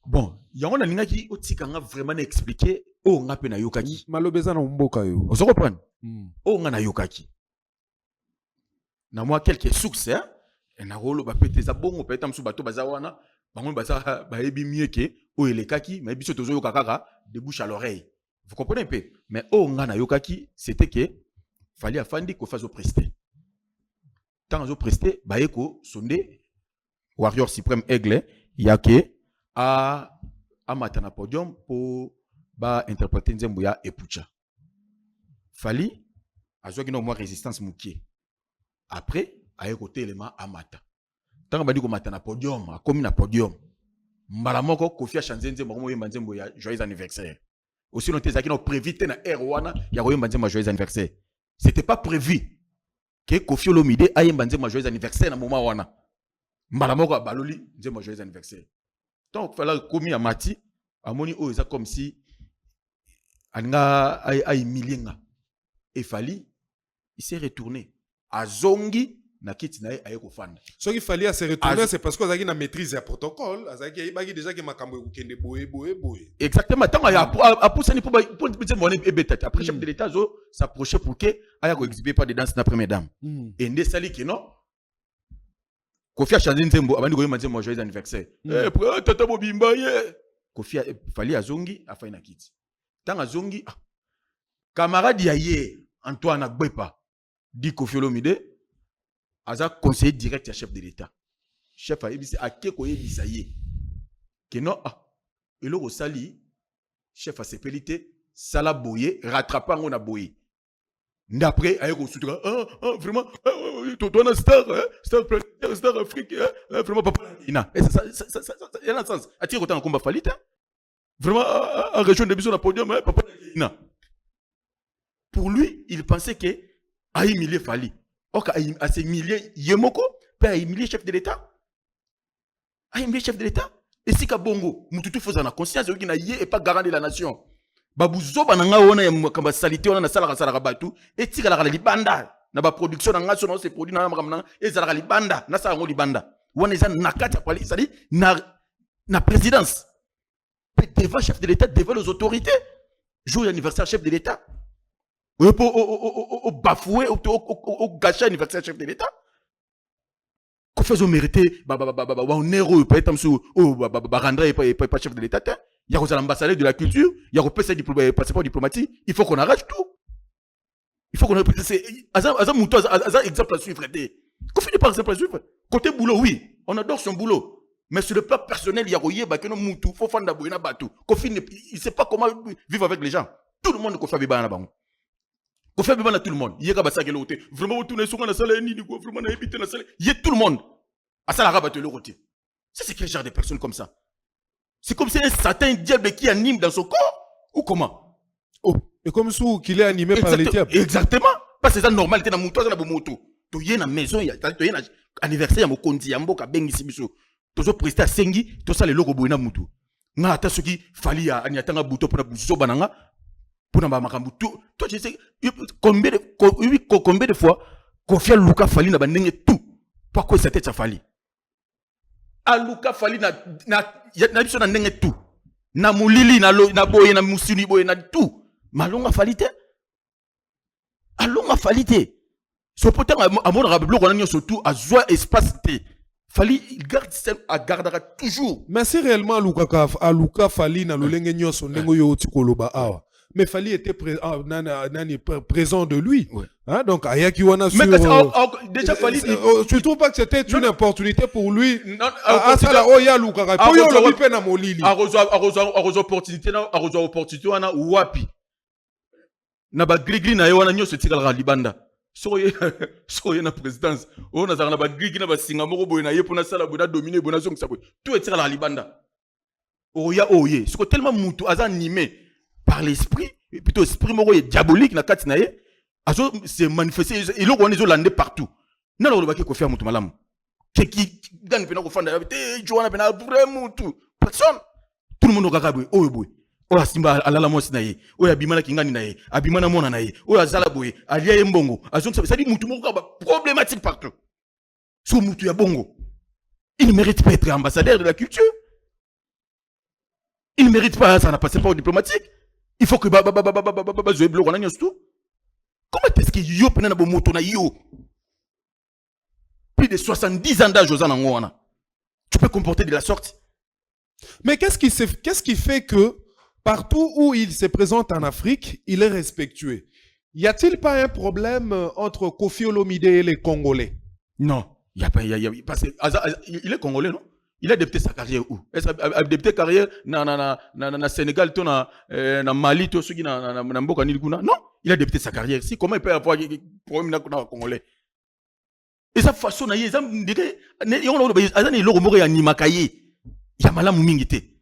Bon, il y a un qui a vraiment expliqué où on a pu na yokaki. Malobeza na mboka yo. Vous comprenez? Où on a yokaki. Na moi quelques sources, hein. Et na rolo ba pété za bongo pétam sou bato bazawana. Bango baza ba ebi mieke o elekaki mais biso tozo yokaka de bouche à l'oreille. Vous comprenez un peu? Mais o nga na yokaki c'était que fallait afandi ko fazo prester. Tant zo prester ba eko sonde warrior suprême aigle yake a matana podium pour ba interpréter nzembo ya Epucha. Fali azwaki no moins résistance mukie. Après aye côté élément amata. Tant ba di ko matana podium, a komi na podium. Mbala moko Kofi a chanté nzembo ko moyemba nzembo ya joyeux anniversaire. Aussi noté zaki no prévu te na wana ya koyemba nzembo joyeux anniversaire. C'était pas prévu que Kofi Olomide a yemba nzembo joyeux anniversaire na moment wana. Mbala moko baloli nzembo joyeux anniversaire. Donc fala komi ya mati amoni o eza comme si anga ay milinga. Et Fali il s'est retourné à zongi na kiti na aye ko fanda. Ce qu'il fallait se retourner c'est parce qu'on a une maîtrise du protocole, azaki ibaki déjà que makambo kende boye. Exactement, tant a poussé ni pour nzembo e betata. Après chef de l'état zo s'approcher pour que aya ko exhiber pas de danse na première dame. Et ndé sali que non Kofi a chanté nzembo abandi ko yemba nzembo joyeux anniversaire. Tata Mobimba ye. Kofi Fali azongi afa na kiti. Tant azongi camarade ya ye Antoine Agbepa dit Kofi Olomide aza conseiller direct à chef de l'état. Chef a ebisi akeko yebisa ye. Que non eloko sali chef a sepelité sala boye rattraper ngo na boye. D'après ayeko soutra vraiment toi star Afrique vraiment papa ina. Et ça il y a un sens. Atire autant combat falita. Vraiment en région de biso na podium papa ina. Pour lui, il pensait que a humilié Fali. Ok, a humilié Yemoko, puis a humilié chef de l'État. A humilié chef de l'État. Et si Kabongo, Mututu faisait la conscience de qu'il n'a et pas garant de la nation. Babouzo bananga ona ya kamba salité ona na sala sala batu et tika la libanda na ba production na ngaso na se produit na makamna et sala libanda na sala ngo libanda. Wana eza nakata pali sali na présidence. Devant chef de l'État, devant les autorités. Jour d'anniversaire chef de l'État. Au bafoué, au gâché anniversaire chef de l'État. Qu'on fait au mérité, on est heureux, pas être pas chef de l'État. Il y a l'ambassadeur de la culture, il y a le passeport diplomatique. Il faut qu'on arrache tout. Il faut qu'on arrache. C'est un exemple à suivre. Qu'on finit par exemple à suivre. Côté boulot, oui, on adore son boulot. Mais sur le plan personnel, il y a que il faut faire un bateau. Il ne sait pas comment vivre avec les gens. Tout le monde fait un bateau. Qu'on fait bien à tout le monde. Il y a vraiment tout le monde. Vraiment éviter la salle. Il y a tout le monde. À ça la rabattre le côté. C'est quel genre de personnes comme ça? C'est comme si un certain diable qui anime dans son corps ou comment? Oh, et comme ça qu'il est animé par les diables. Exactement. Parce que c'est normal. Tu es dans mon toit, tu es dans la maison, tu es dans l'anniversaire, tu es dans l'anniversaire, tu es dans presté à Sengi, tu es dans le logo boina mutu. Nga ata soki fali ya anyatanga buto pour na buso bananga. Pour na makambu tout toi tu sais combien de fois Kofi Luka Fali na bandenge tout pourquoi sa tête ça Fali a Luka Fali na biso na ndenge tout na mulili na boye na musuni boye na tout malonga Fali te alonga Fali te so pourtant à mon rablo on a surtout à joie espace te Fali il gardera toujours. Mais c'est réellement Luka Fali na lolenge nyoso ndengo yo tikoloba awa. Mais Fali était présent de lui. Ouais. Hein? Donc, Ayaki Wana sur... déjà, Fali... Tu ne trouves pas que c'était une opportunité pour lui? Non, opportunité, wapi. Na ba grigri na yo wana nyoso tikala libanda. Soye na présidence. On a na ba grigri na ba singa moko boye na ye pona sala boye dominer boye na zongi sa boye. Tout est tikala libanda. Oya oye. Siko tellement mutu aza animé par l'esprit, et plutôt esprit moko diabolique na kati na ye, azo se manifester et lo on est landé partout. Na lo baki ko faire mutu malamu. Qui gagne pena ko fanda te joana pena vraiment tout. Personne. Tout le monde okaka boye oyo boye. Oya simba alala mosi na ye. Oya bimana kingani na ye. Abimana mona na ye. Oya zala boye. Alia ye mbongo. Azo ça dit mutu moko ba problématique partout. So mutu ya bongo. Il ne mérite pas être ambassadeur de la culture. Il ne mérite pas ça n'a pas passeport diplomatique. Il faut que comment est-ce que yo pena na bomoto na yo plus de 70 ans d'âge aux anangona tu peux comporter de la sorte. Mais qu'est-ce qui fait que partout où il se présente en Afrique il est respectué? Y a-t-il pas un problème entre Kofi Olomide et les Congolais? Non, il y a pas parce que il est congolais non? Il a débuté sa carrière où? Est-ce qu'il a débuté sa carrière na Sénégal, na Mali, tout ce qui na Mboka Nilguna? Non, il a débuté sa carrière. Si, comment il peut avoir des problèmes dans le Congolais? Et sa façon, il y a des gens qui Yamala mumingite.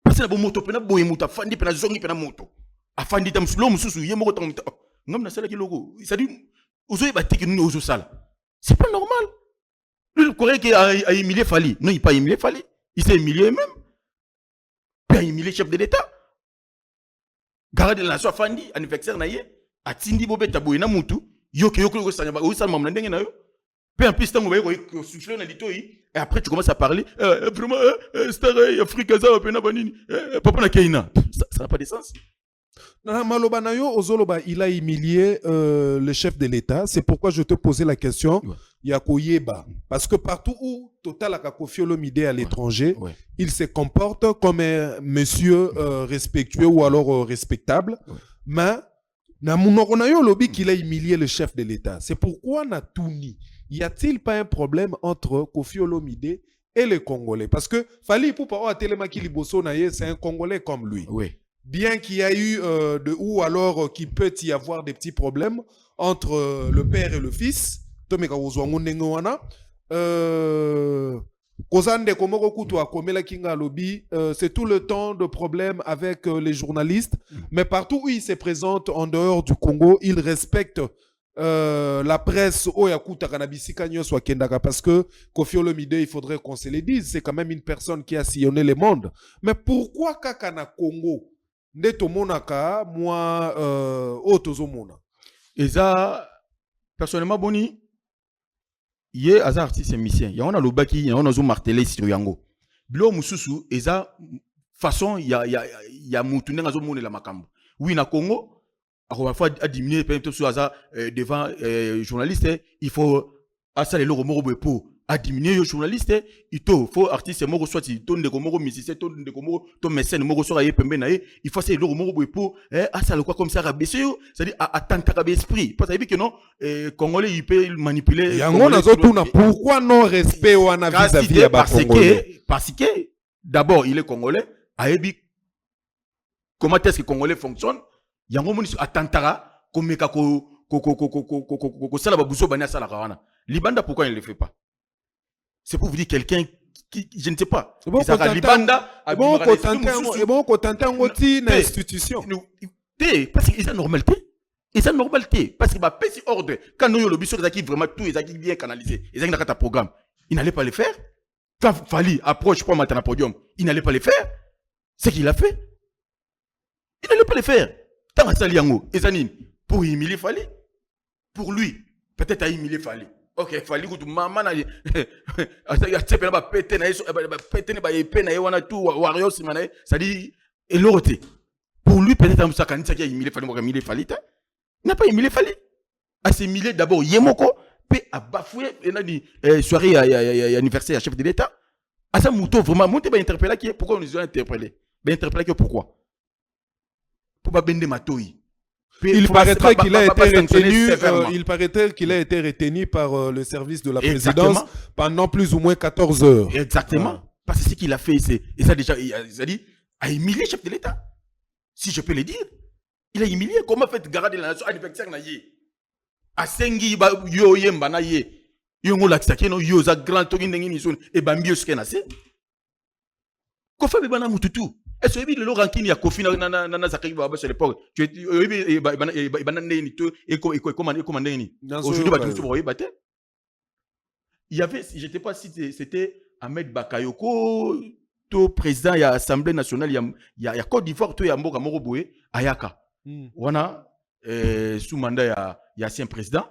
Parce que la moto pena boye muta fandi pena zongi pena moto. Afandi tam slow mususu yemo tam. Ngam na sala ki logo. Ça dit ozo ba tiki nous ozo sala. C'est pas normal. Le Corée qui a humilié Fali. Non, il pas humilié Fali. Il s'est humilié même. Il a humilié chef de l'État. Garde de la nation fandi anniversaire na ye. Atindi bobe taboye na mutu. Yoke ko sanya ba o sala mamna ndenge na yo. Peu en plus, tu souffles dans l'ito, et après tu commences à parler. Vraiment, Star Africa, Papa Nakeina. Ça n'a pas de sens. Maloba Nayo, Ozoloba, il a humilié le chef de l'État. C'est pourquoi je te posais la question. Yakoyeba. Parce que partout où Total Akakofio Olomide à l'étranger, il se comporte comme un monsieur respectueux ou alors respectable. Mais, Namunokonayo Lobi qu'il a humilié le chef de l'État. C'est pourquoi Natouni. Y a-t-il pas un problème entre Kofi Olomide et les Congolais? Parce que Fali Poupa Atelemaki Liboso Naye, c'est un Congolais comme lui. Oui. Bien qu'il y a eu ou alors qu'il peut y avoir des petits problèmes entre le père et le fils. C'est tout le temps de problèmes avec les journalistes. Mais partout où il se présente en dehors du Congo, il respecte la presse parce que Kofi Olomide, il faudrait qu'on se le dise, c'est quand même une personne qui a sillonné le monde. Mais pourquoi Kakana Congo Netomonaka, moi, Otozomona? Et ça, personnellement, Boni, il y a un artiste émissien. Il y a un lobaki, il y a un martelé sur Yango. Bilo Mususu, et ça, façon, il y a Moutoune dans le Makambo. Oui, na Congo. À fois à diminuer devant les journalistes, il faut assaler le remords pour à diminuer les journalistes. Il faut artiste moro soit il tourne de remords musicien, tourne de remords, ton mécène moro soit ailleurs pembe nae. Il faut assaler le remords pour assaler quoi comme ça rabaisser, c'est-à-dire à tenter à esprit. Parce que non, Congolais il peut manipuler. Pourquoi non respect ou en vis-à-vis parce que d'abord il est Congolais. Aébi comment est-ce que Congolais fonctionne? Yango moni atantara komeka ko sala babuso bana sala kawana. Libanda pourquoi il ne le fait pas? C'est pour vous dire quelqu'un qui je ne sais pas. C'est bon Libanda bon ko tenter ngoti na institution. Parce que c'est normalité. Et c'est normalité parce qu'il va passer ordre quand nous le biso qui vraiment tout est bien canalisé. Ils ont un programme. Il n'allait pas le faire. Quand Fali approche pour maintenant podium, il n'allait pas le faire. C'est qu'il a fait. Il n'allait pas le faire. Tant à Saliango, pour humilier Fali, pour lui, peut-être à humilier Fali. Ok, Fali, maman, il pour lui, peut-être ça a humilié Fali. Il n'a pas humilié Fali. À s'humilier d'abord, Yemoko, puis à bafouer, soirée anniversaire à chef de l'État. À ça, Mouto, vraiment, Mouto va interpeller qui pourquoi on nous a interpellé? Interpeller qui pourquoi? Pour pas bender Matoyi. Il paraîtrait qu'il a été retenu. Il paraîtrait qu'il a été retenu par le service de la présidence pendant plus ou moins 14 heures. Exactement. Parce que ce qu'il a fait, et ça déjà, il a dit, a humilié le chef de l'État. Si je peux le dire, il a humilié. Comment fait garder la nation anniversaire na ye? A sengi ba yo yemba na ye. Yo ngo laksaki no yo za grand togi ndengi ni son e ba mbio skena se. Ko fa be bana mututu. Est-ce que le ranking ya Kofi na Zakari Baba sur l'époque tu es banane ni to et commandé ni aujourd'hui ba tout boye baté il y avait je sais pas si c'était Ahmed Bakayoko to président ya Assemblée nationale ya Côte d'Ivoire to ya Mboka moko boye ayaka wana sous mandat ya ancien président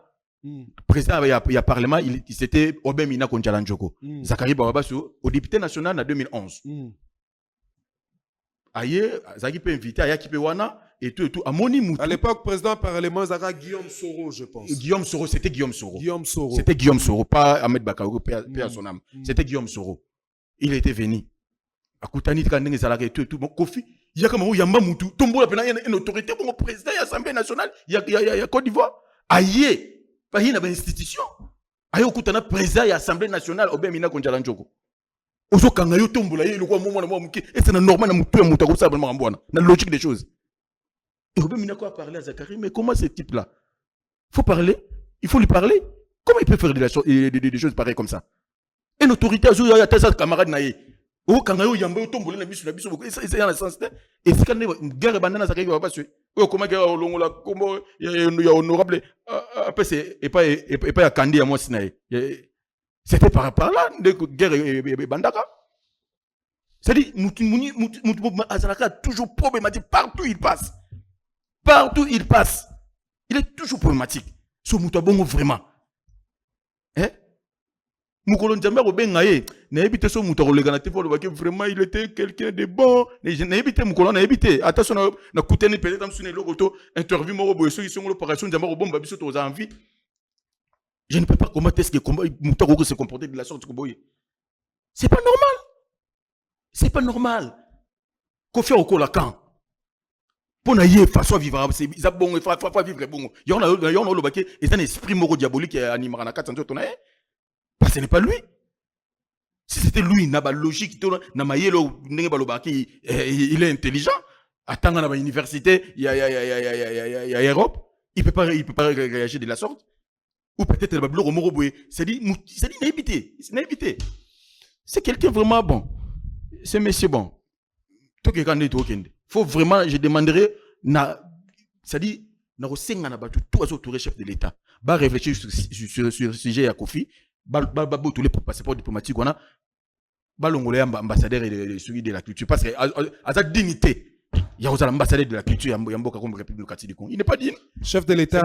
président ya parlement il c'était Obemina Konjala Njoko Zakari Baba au député national en 2011 Aïe, Zaki peut inviter Aya Kipewana et tout. À l'époque, président parlement Zaka Guillaume Soro, je pense. Guillaume Soro, c'était Guillaume Soro. C'était Guillaume Soro, pas Ahmed Bakayoko, père son âme. C'était Guillaume Soro. Il était venu. À Koutani, Kandeng Zalaka et tout. Bon, Kofi, il y a comme un Yamba Moutou. Tombo, il y a une autorité pour le président de l'Assemblée nationale. Il y a Côte d'Ivoire. Aïe, il y a une institution. Aïe, au Koutana, président de l'Assemblée nationale, Obemina Konjala Njoko. Ozo kanga yo tombola ye lokwa momo na moi muke. Et c'est normal na mutu ya mutu comme ça ba ngambwana. Na logique des choses. Et Robin Minako a parlé à Zachary, mais comment ce type-là? Faut parler, il faut lui parler. Comment il peut faire des choses pareilles comme ça? Et une autorité a joué à tes camarades naïe. Oh, quand il y a un tombe, il y a un c'est dans le sens. Et c'est quand une guerre banane, ça va pas suivre. Oh, comment il y a honorable. Après, c'est pas à Kandi à moi, c'était par là, de guerre et bandaka. C'est-à-dire, Azaraka toujours problématique partout il passe. Partout il passe. Il est toujours problématique. Ce Moutabongo vraiment. Hein? Moukolon Djamber au Bengaye, n'a évité son Moutaro le Ganate pour le baquet, vraiment il était quelqu'un de bon. N'a évité Moukolon, n'a évité. Attention, n'a coûté peut-être dans une logo, interview Moro, ceux qui sont l'opération Djamber au bon, Babiso aux envies. Je ne peux pas comment est-ce que Moutaro se comporter de la sorte que Boye. C'est pas normal. C'est pas normal. Qu'on fait au Colacan. Pour n'ailler façon vivre, c'est bon, il faut vivre bon. Il y en a le baquet, et c'est un esprit moro diabolique qui anime à la 400 ans. Parce que ce n'est pas lui. Si c'était lui, il n'a pas logique, il est intelligent. Attends, à l'université, il y a Europe, il ne peut pas réagir de la sorte. Ou peut-être le Babylon Moro Boé. C'est-à-dire, c'est quelqu'un vraiment bon. C'est monsieur bon. Il faut vraiment, je demanderai, c'est-à-dire, tout autour chef de l'État. Va réfléchir sur le sujet à Kofi. Tous les passeports diplomatiques, on a l'ongolais ambassadeur et celui de la culture. Parce qu'à sa dignité, il y a l'ambassadeur de la culture, il y a comme République du Congo. Il n'est pas digne. Chef de l'État,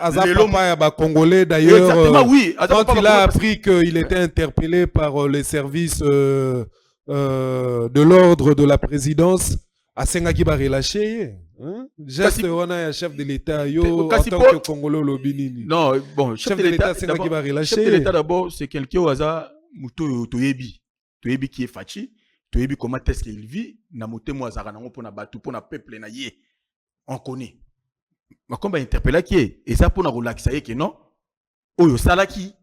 Aza Congolais d'ailleurs. Exactement, oui. Quand il a appris qu'il était interpellé par les services de l'ordre de la présidence, à Sengaki va relâcher. Geste on a un chef de l'État en tant que Congolais Lobinini. Non, bon, chef de l'État Sengaki va relâcher. Chef de l'État d'abord, c'est quelqu'un au hasard, Toyebi qui est fachi, Toyebi comment est-ce qu'il vit, na moté mo hasard nango pour na batu pour na peuple na yé. On connaît. Mais comme interpellé qui est et ça pour na relaxer que non, oyo salaki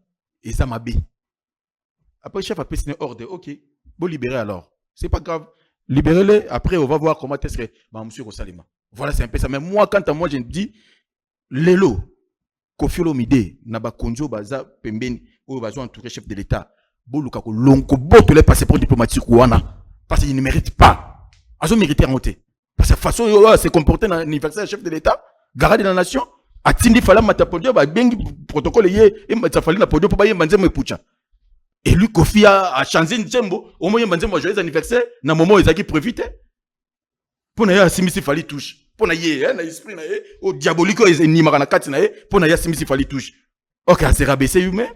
et ça m'a bé. Après chef a pété ordre, OK, bon libérer alors. C'est pas grave. Libérez-les, après on va voir comment est-ce que monsieur Rosalima. Voilà, c'est un peu ça. Mais moi, quant à moi, je dis, Lelo, Kofiolo Mide, Naba Konjo, Baza, Pembeni, ou Bazo entouré chef de l'État, Bolukako, Lonko, Boto, les passeports diplomatiques, Ouana, parce qu'il ne mérite pas. Ils ont mérité à monter. Parce que de toute façon, c'est comporté dans l'anniversaire chef de l'État, garde de la nation, a Tindi Fala Matapodio, Bengi, protocole, et Matafali, la Podio, pour Baye Manzemo et Poucha. Et lui, Kofi a changé une jembo, au moins, Manzemo, joyeux anniversaire, dans le moment où ils ont profité. Pour na ya simisi fali touche pour na ye na esprit na ye au diabolique ni marana kati na ye pour na ya simisi fali touche. OK, il s'est rabaissé lui-même.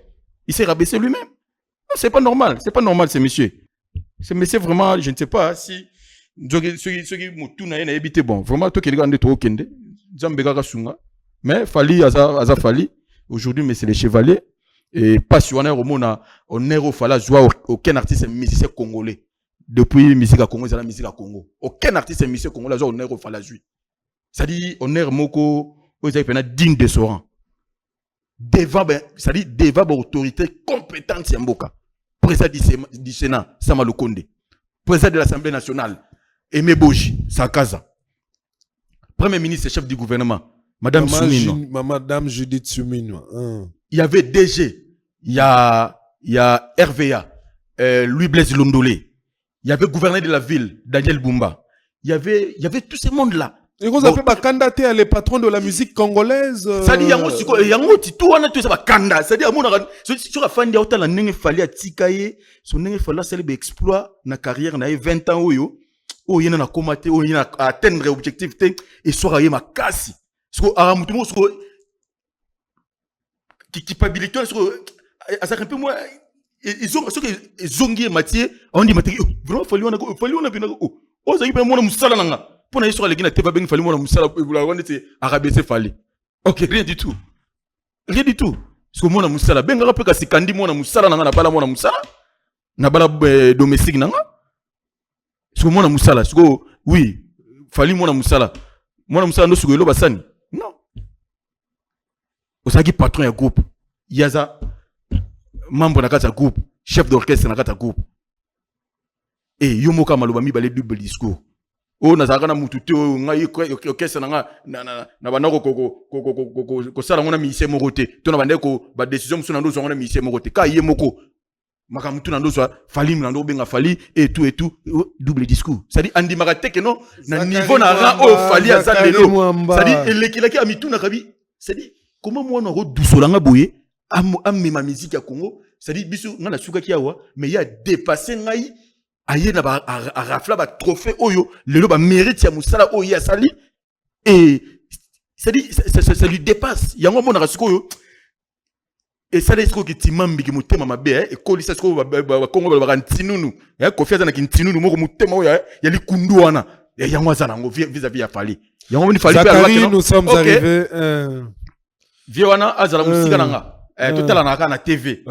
Non, c'est pas normal ce monsieur. Ce monsieur vraiment, je ne sais pas si ceux qui mutu na ye na ebité bon. Vraiment toi qui regarde trop kende. Zambega kasunga. Mais fali aza fali. Aujourd'hui mais c'est les chevaliers et pas sur on est au fala joie aucun artiste musicien congolais. Depuis musique à Congo, c'est la musique à Congo. Aucun artiste et musique congolais n'a honneur au Falazui. C'est-à-dire, honneur moko, vous avez digne de son rang. C'est-à-dire, devant l'autorité compétente, c'est Mboka. Président du Sénat, Sama Lukonde. Président de l'Assemblée nationale, Aimé Boji, Sakaza. Premier ministre et chef du gouvernement, Madame Soumino. Madame Judith Soumino. Il y avait DG, il y a RVA, Louis Blaise Londolé. Il y avait le gouverneur de la ville, Daniel Bumba. Il y avait tout ce monde-là. Et vous avez pas candidaté à les patrons de la musique congolaise. Ça dit, il y a un kanda. Ça dit, sur la fin de la nenge fallait à Tikaye, son nenge fallait célébrer exploit, na carrière, na 20 ans, où il y a un commaté, où il y a atteindre l'objectif, et soit il y a ma casse. Parce que, à Ramoutumo, qui pabilité, à ça un peu moins, ils ont zongi Mathieu, on dit Mathieu, vraiment, fallait on a bien, oh, ça y est, moi, musala nanga. Pour aller sur les guinées, t'es pas bien, fallait moi, musala, vous la rendez, arabe, c'est fallait. Ok, rien du tout. Rien du tout. Parce que moi, musala, ben, on peut casser Kandi, moi, musala, nanga, n'a pas la moi, musala. N'a pas la domestique, nanga. Parce que moi, musala, parce que, oui, fallait moi, musala. Moi, musala, no, sur le basani. Non. Au sein du patron, il y a groupe. Il y a ça. Membre de la groupe, chef d'orchestre na kata groupe et yo moka maloba mibale double discours o nazaka na mutu te ngai orchestre na banako ko sala ngona mise moko te to na bande ko ba décision musu na ndo ngona mise moko te ka ye moko makamutu na ndo fali na ndo benga fali et tout double discours ça dit andi makateke non na niveau na rang o fali azalelo ça dit elekilaki amitu na kabi ça dit comment moi na ro dousolanga boye amema musique ya Congo ça dit biso na suka kiawa mais il a dépassé ngai aye na ba rafla ba trophée oyo lelo ba mérite ya musala oyo ya sali et ça dit ça lui dépasse yango mona rasiko et ça laisse que timambi ki mutema mabe et kolisa sko ba Congo ba ntinunu Kofi azana ki ntinunu moko mutema oyo ya likundu wana yango azana ngo vis-à-vis ya fali yango ni fali Zachary, nous sommes arrivés vie wana azala musika nanga total na na TV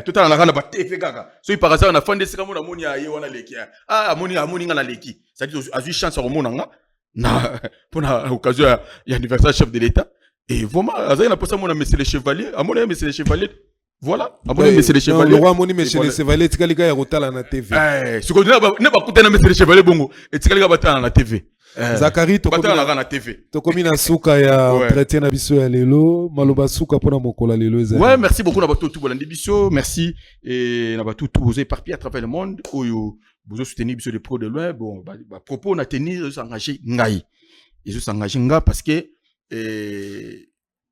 total na ba TV kaka so il par na fande sika mona moni aye wana leki amoni nga na leki ça dit azu chance au mona nga na pona occasion ya anniversaire chef de l'état et vraiment azali na posa mona monsieur le chevalier amoni monsieur le chevalier voilà amoni monsieur le chevalier le roi amoni monsieur le chevalier tikali ka ya kotala na TV siko ne ba kutana monsieur le chevalier bongo et tikali ka batana na TV Zachary tokomi na suka ya entretien na biso ya lelo maloba suka pona mokola lelo ezali. Ouais, merci beaucoup na bato tout bolandi biso, merci et na bato tout vous éparpillé à travers le monde oyo vous soutenir biso de pro de loin bon ba propos na tenir s'engager ngai. Ils s'engager nga parce que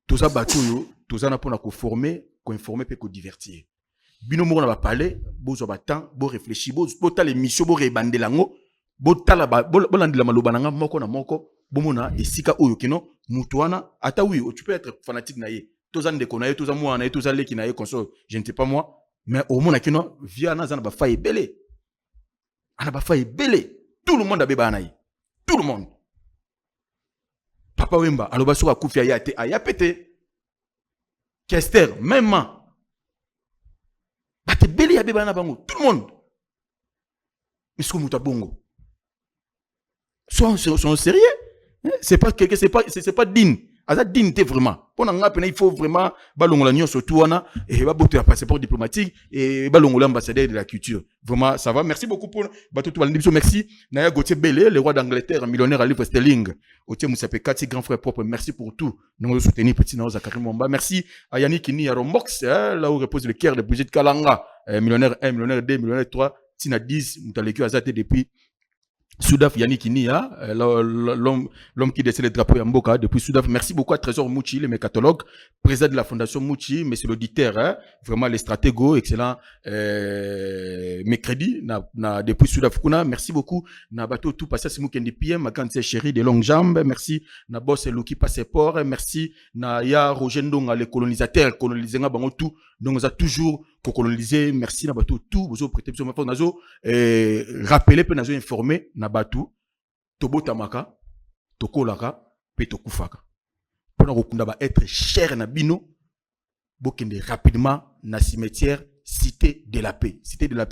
tout ça bato yo tout ça na pona ko former, ko informer pe ko divertir. Bino mo na ba parler, bozo ba temps, bo réfléchir, bo ta l'émission bo rebandela ngo. Botala bolandila maloba nanga moko na moko bomona esika oyo kino mutu wana ata oui tu peux être fanatique na ye toza ndeko na ye toza mwana na ye toza leki na ye console je ne sais pas moi mais au mona kino via na zana ba faille belé ana ba faille belé tout le monde a beba na ye tout le monde Papa Wemba aloba soka kufi ya te aya pété Kester même ba te belé ya beba na bango tout le monde misco muta bongo sont sérieux c'est pas quelque c'est pas digne aza dignité vraiment pour nga pena il faut vraiment balongola nyo surtout wana et ba boto ya passeport diplomatique et balongola ambassadeur de la culture vraiment ça va merci beaucoup pour bato tout balandi biso merci Naya Gauthier Belé le roi d'Angleterre millionnaire à livre sterling Otie Moussape Kati grand frère propre merci pour tout nous soutenir petit Nao Zachary Momba merci à Yannick Ni à Rombox là où repose le cœur de Brigitte Kalanga millionnaire 1 millionnaire 2 millionnaire 3 Tina 10 Moutaleki Azate depuis Soudaf Yannick Nia, l'homme qui décide le drapeau Yamboka depuis Soudaf. Merci beaucoup à Trésor Mouchi, le mécatologue, président de la Fondation Mouchi, monsieur l'auditeur, vraiment les stratégos, excellent, mercredi, depuis Soudaf Kuna. Merci beaucoup. Na bateau tout passé, c'est Moukendi PM, ma grande chérie des longues jambes. Merci. Na boss Luki Passeport. Merci. Na ya Roger Ndonga, les colonisateurs, colonisés, bango tout. Donc, on a toujours coloniser. Merci na bateau tout. Vous avez prêté, vous avez rappelé, vous avez informé. Nabatu tobo tamaka tokolaka pe tokufaka pona kokunda ba être cher na bino bokende rapidement na cimetière Cité de la Paix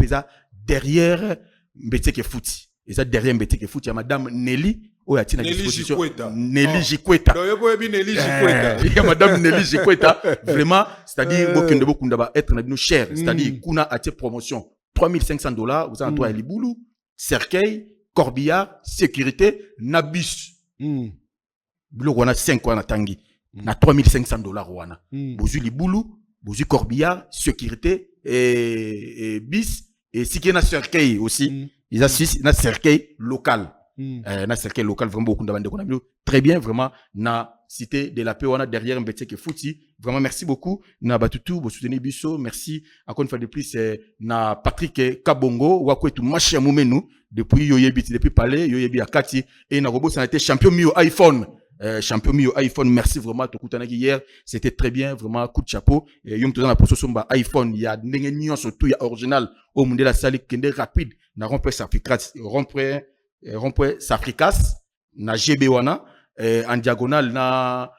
ça derrière Mbeteke Fouti et ça derrière Mbeteke Fouti ya madame Nelly oya tina disposition Nelly Jikweta il y a madame Nelly Jikweta vraiment c'est-à-dire bokende bokunda ba être na bino cher c'est-à-dire kuna atie promotion $3,500 vous en toi Liboulou cercueil corbillard, sécurité, nabus. Bilo wana 5 wana tangi. Na $3,500 wana. Bozu liboulou, bozu corbillard, sécurité et bis et si na cercueil aussi. Ils assistent na cercueil local. Na cercueil local vraiment beaucoup de bande très bien vraiment na Cité de la Paix wana derrière Mbeteke Fouti. Vraiment merci beaucoup na batutu bo soutenir biso merci encore une fois de plus na Patrick Kabongo wakwetu machi ya mumenu depuis yoyebi depuis parler yoyebi akati et na robot ça a été champion mio iPhone merci vraiment to kutanaki hier c'était très bien vraiment coup de chapeau et yom tozana poso somba iPhone ya ndenge nyon surtout ya original au monde la salle kende rapide na rompre Safricas na GB wana en diagonale na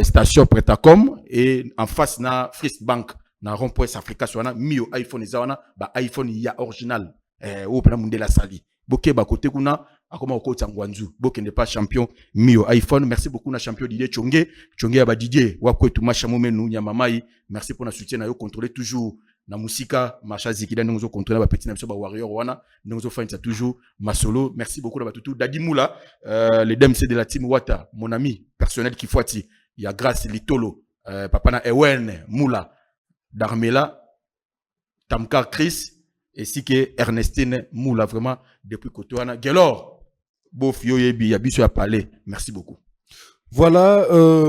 station Pretacom et en face na First Bank na rond-point Safricas wana mio iPhone zawana ba iPhone ya original au pena monde la sali boke ba côté kuna akoma okoti ngwanzu boke n'est pas champion mio iPhone merci beaucoup na champion Didier Chonge ya ba Didier wa kwetu masha momenu nya mamai merci pour na soutien na yo contrôler toujours na musika Macha Zikida nous contrôler ba petit na biso ba warrior wana nous offrent toujours masolo. Merci beaucoup na batutu Dadi Moula, le DMC de la team Wata, mon ami personnel qui foiti, il y a Grâce Litolo, papa na Ewen Moula, Darmela, Tamkar Chris ainsi que Ernestine Moula, vraiment depuis Kotoana. Gelor, bof yoyebi yabiso a parlé. Merci beaucoup. Voilà,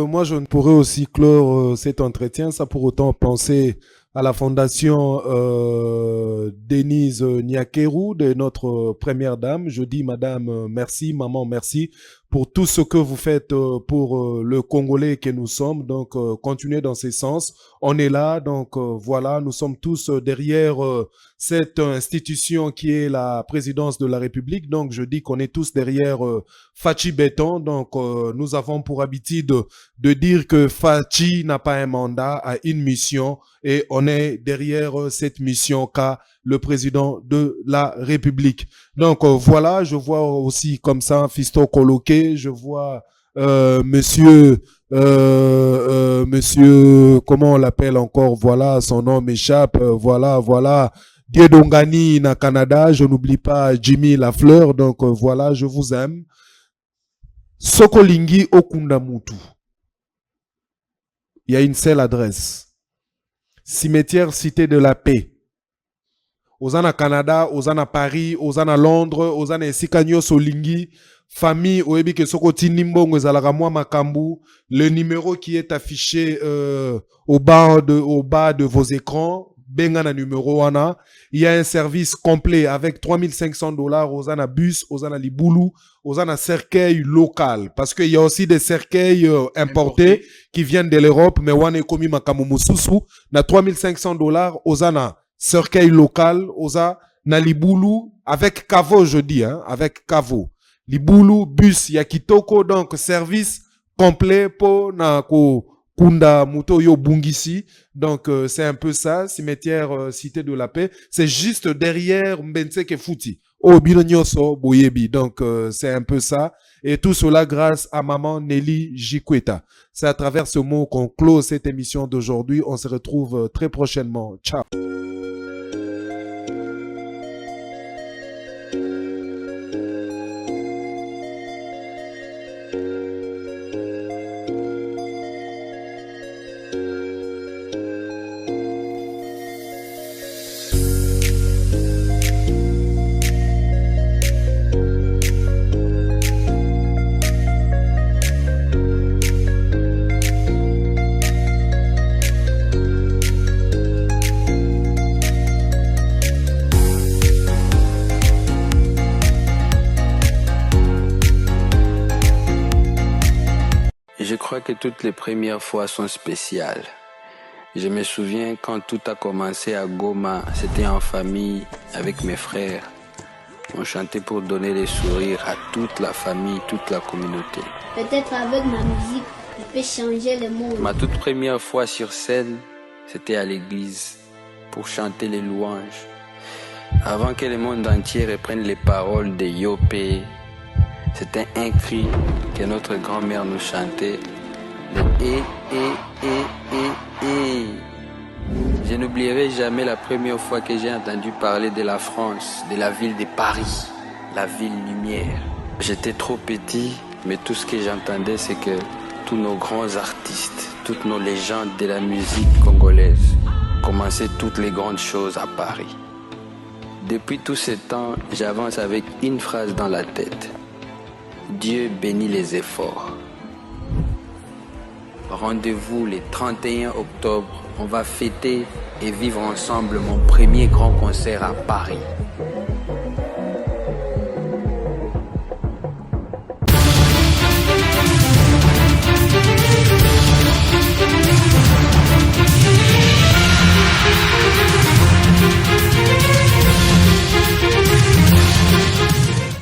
moi je ne pourrais aussi clore cet entretien sans pour autant penser à la fondation Denise Nyakeru, de notre première dame. Je dis madame, merci, maman, merci pour tout ce que vous faites pour le Congolais que nous sommes. Donc, continuez dans ce sens. On est là, donc voilà, nous sommes tous derrière cette institution qui est la présidence de la République. Donc, je dis qu'on est tous derrière Fachi Béton. Donc, nous avons pour habitude de dire que Fachi n'a pas un mandat, a une mission, et on est derrière cette mission qu'a le président de la République. Donc voilà, je vois aussi comme ça Fisto Coloqué, je vois monsieur, comment on l'appelle encore, voilà, son nom m'échappe, voilà, Diedongani na Canada, je n'oublie pas Jimmy Lafleur, donc voilà, je vous aime. Sokolingi Okundamutu. Il y a une seule adresse. Cimetière Cité de la Paix. Ozana Canada, Ozana Paris, Ozana Londres, Ozana Esikanyo Solingi, famille Oebi ke Sokoti Nimbongo Zalaramwa Makambu, le numéro qui est affiché au bas de vos écrans, Bengana numéro 1. Il y a un service complet avec $3,500, Ozana bus, Ozana Liboulou, Ozana cercueil local, parce qu'il y a aussi des cercueils importés qui viennent de l'Europe, mais Wane Komi Makamu Mususu, na $3,500, Ozana cercueil local, Oza, na Liboulou, avec Kavo, je dis, hein, avec Kavo. Liboulou, bus, Yakitoko, donc service complet pour na ko Kunda Mutoyo Bungisi. Donc c'est un peu ça, cimetière Cité de la Paix. C'est juste derrière Mbenseke Fouti. Oh, Bilonyoso Boyebi. Donc c'est un peu ça. Et tout cela grâce à maman Nelly Jikweta. C'est à travers ce mot qu'on close cette émission d'aujourd'hui. On se retrouve très prochainement. Ciao. Je crois que toutes les premières fois sont spéciales. Je me souviens quand tout a commencé à Goma, c'était en famille avec mes frères. On chantait pour donner les sourires à toute la famille, toute la communauté. Peut-être avec ma musique, je peux changer le monde. Ma toute première fois sur scène, c'était à l'église pour chanter les louanges. Avant que le monde entier reprenne les paroles de Yopé, c'était un cri que notre grand-mère nous chantait. Je n'oublierai jamais la première fois que j'ai entendu parler de la France, de la ville de Paris, la ville lumière. J'étais trop petit, mais tout ce que j'entendais, c'est que tous nos grands artistes, toutes nos légendes de la musique congolaise commençaient toutes les grandes choses à Paris. Depuis tout ce temps, j'avance avec une phrase dans la tête. Dieu bénit les efforts. Rendez-vous le 31 octobre. On va fêter et vivre ensemble mon premier grand concert à Paris.